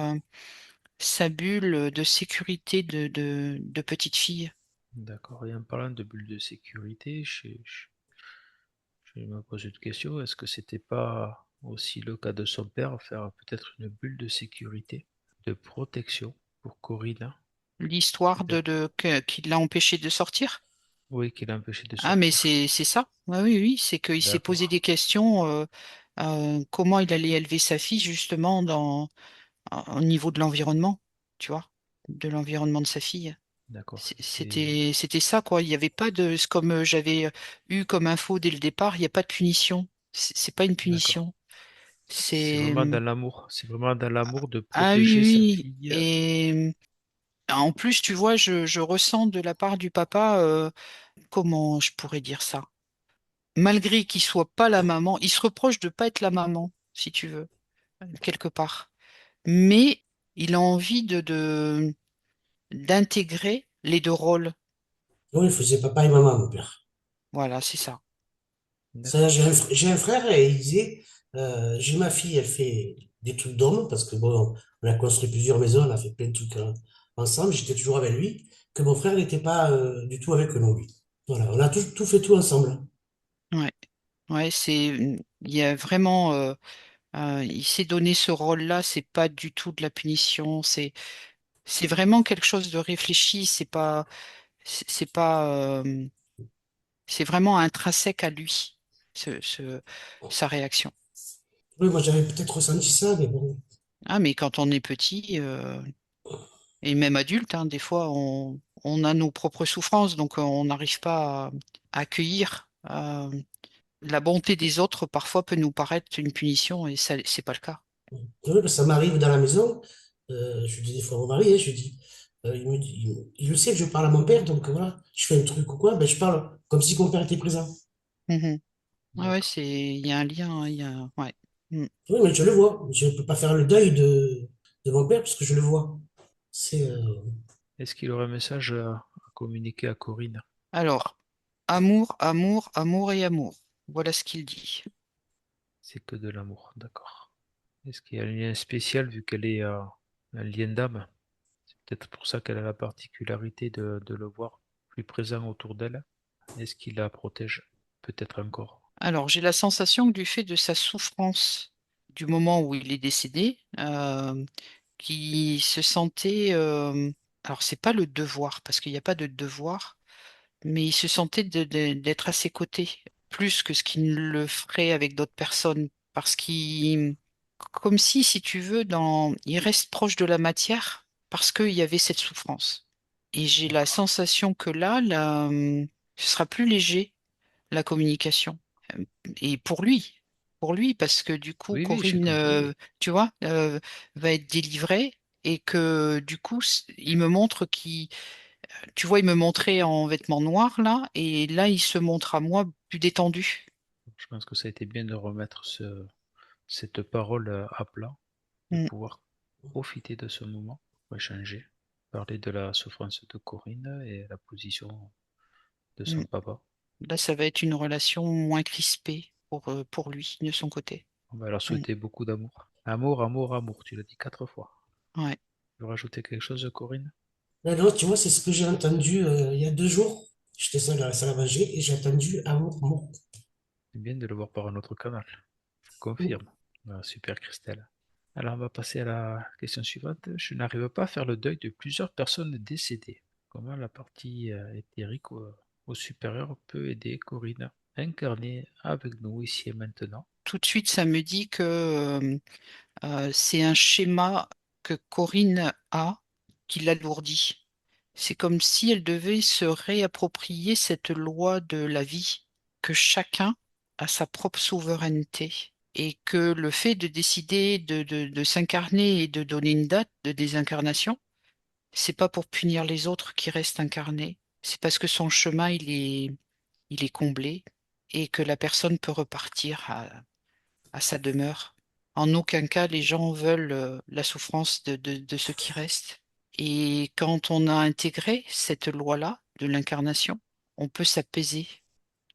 sa bulle de sécurité de petite fille. D'accord. Et en parlant de bulle de sécurité, je me pose une question. Est-ce que c'était pas aussi le cas de son père, faire peut-être une bulle de sécurité, de protection pour Corinne? L'histoire Peut-être. qui l'a empêché de sortir. Oui, qui l'a empêché de Ah, mais sortir. c'est ça. Ouais, oui, oui, c'est qu'il s'est posé D'accord. des questions, comment il allait élever sa fille justement au niveau de l'environnement, tu vois, de l'environnement de sa fille. D'accord. C'était ça, quoi. Il n'y avait pas de, c'est comme j'avais eu comme info dès le départ, il n'y a pas de punition. C'est pas une D'accord. punition. C'est C'est, vraiment dans l'amour. C'est vraiment dans l'amour de ah oui, protéger sa oui. fille. Et en plus, tu vois, je ressens de la part du papa, comment je pourrais dire ça? Malgré qu'il soit pas la maman, il se reproche de pas être la maman, si tu veux, quelque part. Mais il a envie d'intégrer les deux rôles. Oui, il faisait papa et maman, mon père. Voilà, c'est ça. Ça, D'accord. j'ai un frère et il disait, j'ai ma fille, elle fait des trucs d'homme parce que bon, on a construit plusieurs maisons, on a fait plein de trucs ensemble, j'étais toujours avec lui, que mon frère n'était pas du tout avec nous, lui. Voilà, on a tout fait tout ensemble. Ouais, ouais, il y a vraiment, il s'est donné ce rôle-là. C'est pas du tout de la punition. C'est vraiment quelque chose de réfléchi. C'est pas, c'est vraiment intrinsèque à lui, sa réaction. Oui, moi j'avais peut-être ressenti ça, mais bon. Ah, mais quand on est petit, et même adulte, hein, des fois, on a nos propres souffrances, donc on n'arrive pas à accueillir. La bonté des autres, parfois, peut nous paraître une punition, et ça, c'est pas le cas. Oui, ça m'arrive dans la maison, je dis des fois à mon mari, hein, je dis, il me dit, il le sait que je parle à mon père, donc voilà, je fais un truc ou quoi, ben, je parle comme si mon père était présent. Mhm. Ouais, ouais, D'accord. il y a un lien, hein, ouais. Mm. Oui, mais je le vois. Je ne peux pas faire le deuil de mon père parce que je le vois. C'est, Est-ce qu'il aurait un message à communiquer à Corinne? Alors, amour, amour, amour et amour. Voilà ce qu'il dit. C'est que de l'amour, d'accord. Est-ce qu'il y a un lien spécial vu qu'elle est un lien d'âme? C'est peut-être pour ça qu'elle a la particularité de le voir plus présent autour d'elle. Est-ce qu'il la protège? Peut-être encore. Alors, j'ai la sensation que du fait de sa souffrance du moment où il est décédé, qu'il se sentait, alors c'est pas le devoir, parce qu'il n'y a pas de devoir, mais il se sentait d'être à ses côtés, plus que ce qu'il ne le ferait avec d'autres personnes, parce qu'il, comme si tu veux, il reste proche de la matière, parce qu'il y avait cette souffrance. Et j'ai la D'accord. sensation que ce sera plus léger, la communication. Euh, Et pour lui, parce que du coup, Oui, oui, j'ai Corinne, compris, oui. tu vois, va être délivrée, et que du coup, il me montre tu vois, il me montrait en vêtements noirs là, et là, il se montre à moi plus détendu. Je pense que ça a été bien de remettre cette parole à plat, de Mm, pouvoir profiter de ce moment pour échanger, parler de la souffrance de Corinne et la position de mm. son papa. Là, ça va être une relation moins crispée pour lui, de son côté. On va leur Mm, souhaiter beaucoup d'amour. Amour, amour, amour, tu l'as dit 4 fois. ouais. Tu veux rajouter quelque chose, Corinne? là, non, tu vois, c'est ce que j'ai entendu il y a 2 jours. J'étais seul dans la salle à manger et j'ai entendu amour, amour. C'est bien de le voir par un autre canal. Je confirme. Ah, super, Christelle. Alors, on va passer à la question suivante. Je n'arrive pas à faire le deuil de plusieurs personnes décédées. Comment la partie éthérique au supérieur peut aider Corinne, incarnée avec nous ici et maintenant? Tout de suite, ça me dit que c'est un schéma que Corinne a qui l'alourdit. C'est comme si elle devait se réapproprier cette loi de la vie, que chacun a sa propre souveraineté, et que le fait de décider de s'incarner et de donner une date de désincarnation, c'est pas pour punir les autres qui restent incarnés, c'est parce que son chemin, il est comblé, et que la personne peut repartir à sa demeure. En aucun cas, les gens veulent la souffrance de ceux qui restent. Et quand on a intégré cette loi-là de l'incarnation, on peut s'apaiser,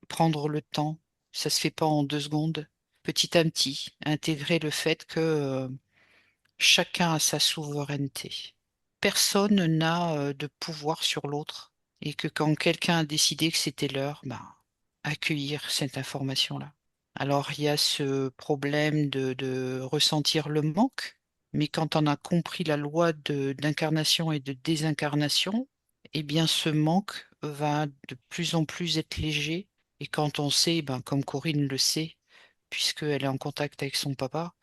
prendre le temps. Ça se fait pas en 2 secondes. Petit à petit, intégrer le fait que chacun a sa souveraineté. Personne n'a de pouvoir sur l'autre. Et que quand quelqu'un a décidé que c'était l'heure, ben, accueillir cette information-là. Alors, il y a ce problème de ressentir le manque, mais quand on a compris la loi d'incarnation et de désincarnation, eh bien, ce manque va de plus en plus être léger. Et quand on sait, ben, comme Corinne le sait, puisqu'elle est en contact avec son papa,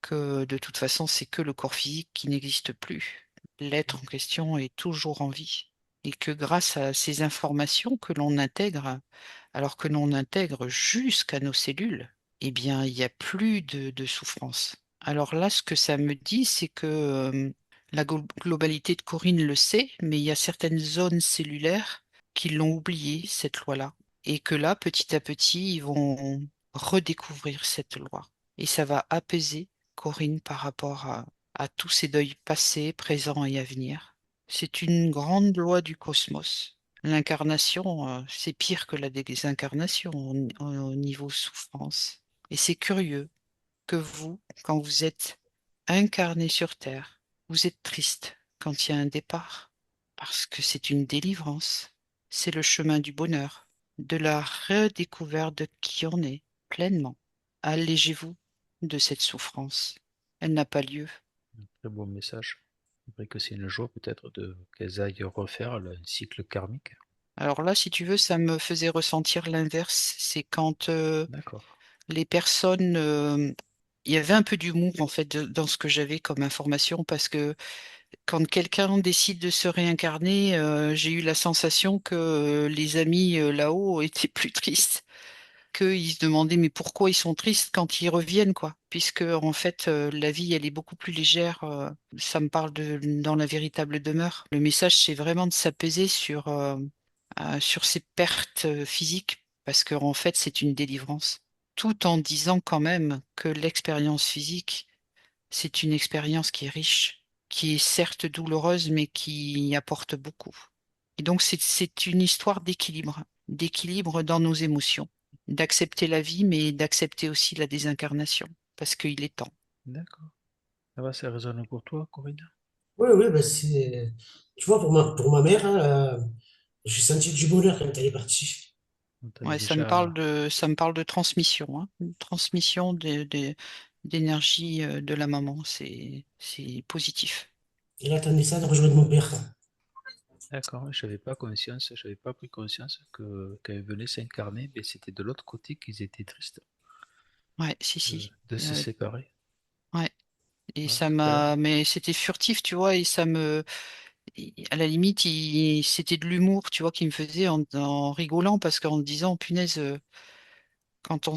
que de toute façon, c'est que le corps physique qui n'existe plus. L'être en question est toujours en vie. Et que grâce à ces informations que l'on intègre, alors que l'on intègre jusqu'à nos cellules, eh bien, il n'y a plus de souffrance. Alors là, ce que ça me dit, c'est que la globalité de Corinne le sait, mais il y a certaines zones cellulaires qui l'ont oublié, cette loi-là. Et que là, petit à petit, ils vont redécouvrir cette loi. Et ça va apaiser Corinne par rapport à tous ces deuils passés, présents et à venir. C'est une grande loi du cosmos. L'incarnation, c'est pire que la désincarnation au niveau souffrance. Et c'est curieux que vous, quand vous êtes incarné sur Terre, vous êtes triste quand il y a un départ, parce que c'est une délivrance. C'est le chemin du bonheur, de la redécouverte de qui on est pleinement. Allégez-vous de cette souffrance. Elle n'a pas lieu. Très beau message. C'est vrai que c'est une joie peut-être de qu'elles aillent refaire le cycle karmique. Alors là, si tu veux, ça me faisait ressentir l'inverse. C'est quand D'accord. les personnes, il y avait un peu d'humour en fait dans ce que j'avais comme information parce que quand quelqu'un décide de se réincarner, j'ai eu la sensation que les amis là-haut étaient plus tristes, qu'ils se demandaient mais pourquoi ils sont tristes quand ils reviennent quoi, puisque en fait la vie elle est beaucoup plus légère. Ça me parle de dans la véritable demeure. Le message c'est vraiment de s'apaiser sur ces pertes physiques parce que en fait c'est une délivrance, tout en disant quand même que l'expérience physique c'est une expérience qui est riche, qui est certes douloureuse, mais qui apporte beaucoup. Et donc, c'est une histoire d'équilibre dans nos émotions, d'accepter la vie, mais d'accepter aussi la désincarnation, parce qu'il est temps. D'accord. Ça va, ça résonne pour toi, Corinne? Oui, oui, ben tu vois, pour ma mère, hein, j'ai senti du bonheur quand elle est partie. Tu avais Ouais, déjà... ça me parle de transmission, hein, une transmission d'énergie de la maman, c'est positif. Elle attendait ça de rejoindre mon père. D'accord, j'avais pas pris conscience que qu'elles venaient s'incarner, mais c'était de l'autre côté qu'ils étaient tristes Ouais, si, si. de se Euh, séparer. ouais. Et Ouais, ça super. m'a, mais c'était furtif, tu vois, et à la limite, c'était de l'humour, tu vois, qui me faisait en rigolant parce qu'en me disant, punaise, quand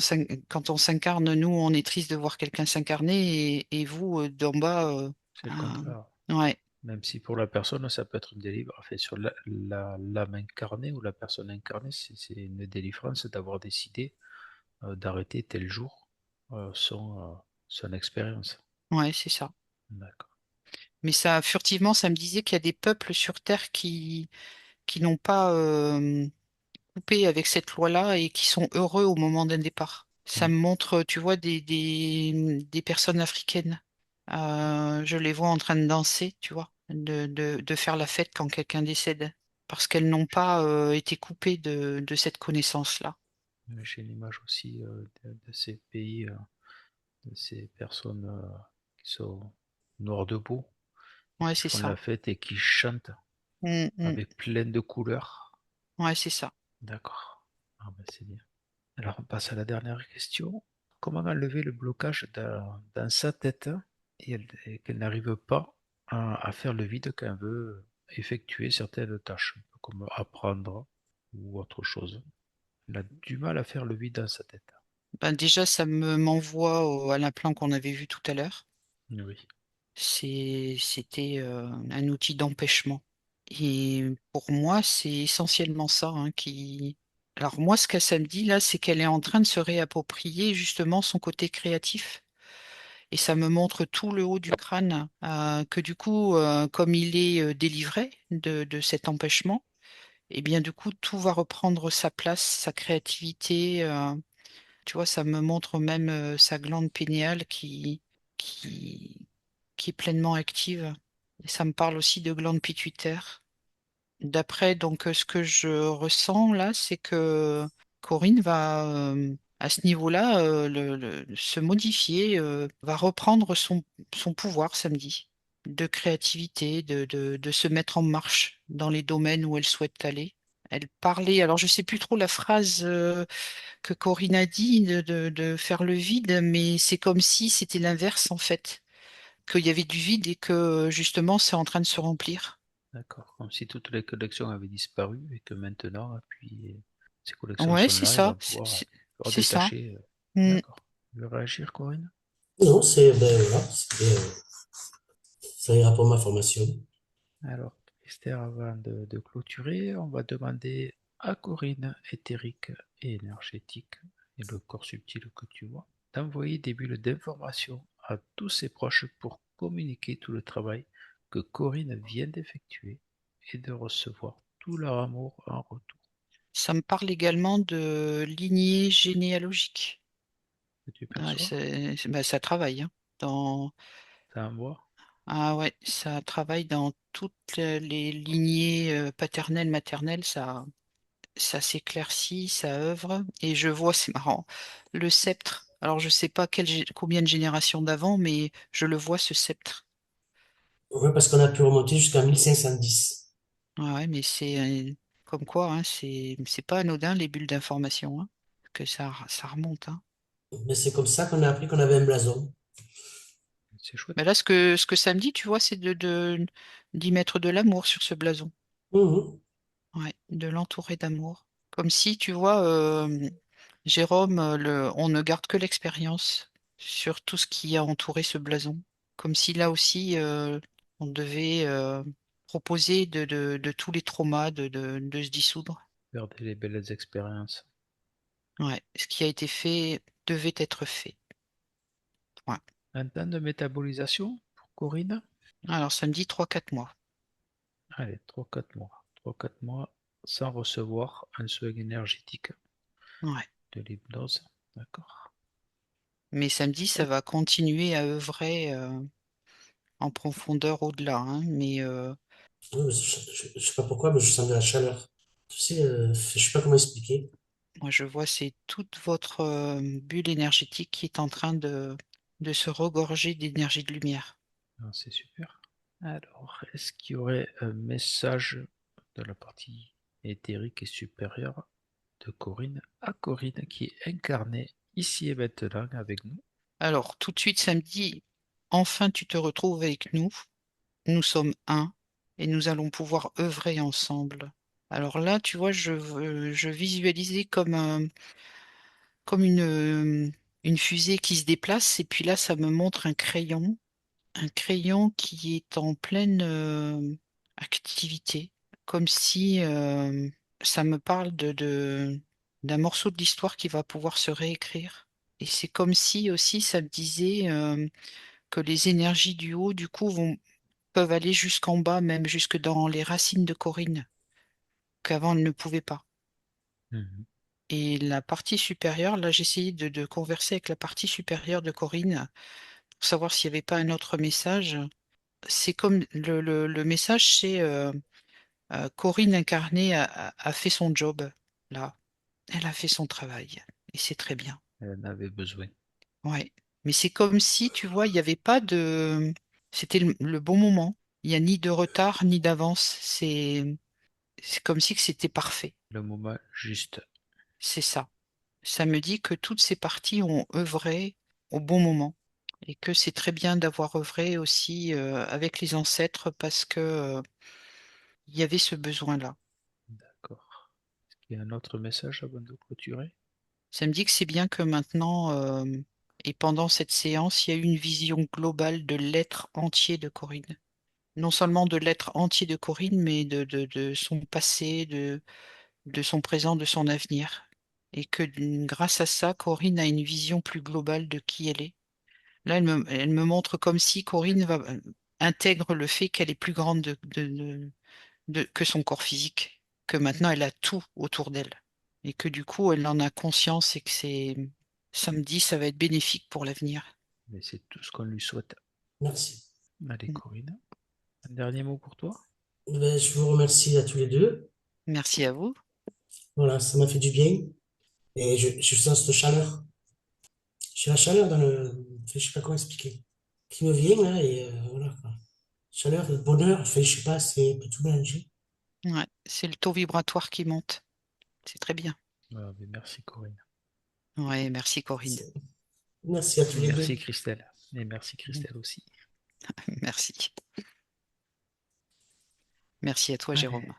on s'incarne, nous, on est triste de voir quelqu'un s'incarner et vous, d'en bas, C'est le contraire. ouais, Même si pour la personne, ça peut être une délivrance. Enfin, sur l'âme incarnée ou la personne incarnée, c'est une délivrance d'avoir décidé d'arrêter tel jour son expérience. ouais, c'est ça. D'accord. Mais ça, furtivement, ça me disait qu'il y a des peuples sur Terre qui n'ont pas coupé avec cette loi-là et qui sont heureux au moment d'un départ. Ça Mm. me montre, tu vois, des personnes africaines. Je les vois en train de danser, tu vois, de faire la fête quand quelqu'un décède, parce qu'elles n'ont pas été coupées de cette connaissance-là. J'ai une image aussi de ces pays, de ces personnes qui sont noires de peau et Ouais, qui c'est font la ça. fête et qui chantent Mm, mm. avec plein de couleurs. Ouais, c'est ça. D'accord. Ah ben c'est bien. Alors on passe à la dernière question. Comment enlever le blocage dans sa tête et qu'elle n'arrive pas à faire le vide quand elle veut effectuer certaines tâches, comme apprendre ou autre chose. Elle a du mal à faire le vide dans sa tête. Ben, déjà, m'envoie à l'implant qu'on avait vu tout à l'heure. Oui, C'était un outil d'empêchement. Et pour moi, c'est essentiellement ça, hein, qui. Alors moi, ce que ça me dit là, c'est qu'elle est en train de se réapproprier justement son côté créatif. Et ça me montre tout le haut du crâne, que du coup, comme il est délivré de cet empêchement, et bien du coup, tout va reprendre sa place, sa créativité. Tu vois, ça me montre même sa glande pénéale qui, qui est pleinement active. Et ça me parle aussi de glande pituitaire. D'après donc ce que je ressens là, c'est que Corinne va à ce niveau-là se modifier, va reprendre son pouvoir samedi de créativité, de se mettre en marche dans les domaines où elle souhaite aller. Elle parlait, alors je sais plus trop la phrase que Corinne a dit de faire le vide, mais c'est comme si c'était l'inverse en fait, qu'il y avait du vide et que justement c'est en train de se remplir. d'accord. Comme si toutes les collections avaient disparu et que maintenant, puis ces collections Ouais, sont c'est là et va ça, pouvoir c'est ça. détacher. Mm. D'accord. Tu veux réagir, Corinne? Non, ben voilà, ça ira pour ma formation. Alors, Esther, avant de clôturer, on va demander à Corinne, éthérique et énergétique, et le corps subtil que tu vois, d'envoyer des bulles d'information à tous ses proches pour communiquer tout le travail que Corinne vient d'effectuer et de recevoir tout leur amour en retour. Ça me parle également de lignée généalogique. Que tu Ah, perçois? bah, ça travaille, hein, dans... Ça envoie? Ah ouais, ça travaille dans toutes les lignées paternelles, maternelles, ça s'éclaircit, ça œuvre. Et je vois, c'est marrant, le sceptre. Alors je sais pas combien de générations d'avant, mais je le vois, ce sceptre. Ouais, parce qu'on a pu remonter jusqu'à 1510. Ah ouais, mais c'est comme quoi, hein, c'est pas anodin les bulles d'information, hein, que ça remonte, hein. Mais c'est comme ça qu'on a appris qu'on avait un blason. C'est chouette. Mais là, ce que ça me dit, tu vois, c'est d'y mettre de l'amour sur ce blason. Mhm. Ouais, de l'entourer d'amour. Comme si, tu vois, Jérôme, on ne garde que l'expérience sur tout ce qui a entouré ce blason. Comme si là aussi, on devait proposer de tous les traumas de se dissoudre. Garder les belles expériences. Ouais, ce qui a été fait devait être fait. Ouais. Un temps de métabolisation pour Corinne? Alors, ça me dit 3-4 mois. Allez, 3-4 mois. 3-4 mois sans recevoir un soin énergétique Ouais. de l'hypnose. D'accord. Mais samedi, ça va continuer à œuvrer en profondeur au-delà, hein. Mais Ouais, mais je sais pas pourquoi, mais je sens de la chaleur. Tu sais, je sais pas comment expliquer. moi, je vois, c'est toute votre bulle énergétique qui est en train de se regorger d'énergie de lumière. Ah, c'est super. Alors, est-ce qu'il y aurait un message de la partie éthérique et supérieure de Corinne à Corinne qui est incarnée ici et maintenant avec nous? Alors, tout de suite, samedi, enfin, tu te retrouves avec nous. Nous sommes un et nous allons pouvoir œuvrer ensemble. Alors là, tu vois, je visualisais comme une fusée qui se déplace, et puis là, ça me montre un crayon qui est en pleine activité, comme si ça me parle d'un morceau de l'histoire qui va pouvoir se réécrire. Et c'est comme si aussi ça me disait que les énergies du haut, du coup, peuvent aller jusqu'en bas, même jusque dans les racines de Corinne, qu'avant elles ne pouvaient pas. Mhm. Et la partie supérieure, là, j'essayais de converser avec la partie supérieure de Corinne pour savoir s'il n'y avait pas un autre message. C'est comme le message, c'est Corinne incarnée a fait son job, là. Elle a fait son travail. Et c'est très bien. Elle en avait besoin. Ouais. Mais c'est comme si, tu vois, il n'y avait pas de... C'était le bon moment. Il n'y a ni de retard, ni d'avance. C'est comme si que c'était parfait. Le moment juste. C'est ça. Ça me dit que toutes ces parties ont œuvré au bon moment. Et que c'est très bien d'avoir œuvré aussi avec les ancêtres parce que il y avait ce besoin-là. D'accord. Est-ce qu'il y a un autre message avant de clôturer? Ça me dit que c'est bien que maintenant, et pendant cette séance, il y a eu une vision globale de l'être entier de Corinne. Non seulement de l'être entier de Corinne, mais de son passé, de son présent, de son avenir. Et que grâce à ça, Corinne a une vision plus globale de qui elle est. Là, elle me montre comme si Corinne intègre le fait qu'elle est plus grande que son corps physique, que maintenant elle a tout autour d'elle. Et que du coup, elle en a conscience et que samedi, ça va être bénéfique pour l'avenir. Mais c'est tout ce qu'on lui souhaite. Merci. Allez, Corinne, un dernier mot pour toi? Ben, je vous remercie à tous les deux. Merci à vous. Voilà, ça m'a fait du bien. Et je sens cette chaleur. J'ai la chaleur dans le... enfin, je sais pas comment expliquer. Qui me vient, là, et voilà, quoi. Chaleur, le bonheur, enfin, je sais pas, c'est un peu tout mélangé. Ouais, c'est le taux vibratoire qui monte. C'est très bien. Ah, mais merci, Corinne. Ouais, merci Corinne. C'est- Merci à tous Et les deux. merci, Christelle. Et merci, Christelle aussi. Merci. Merci à toi, Allez. Jérôme.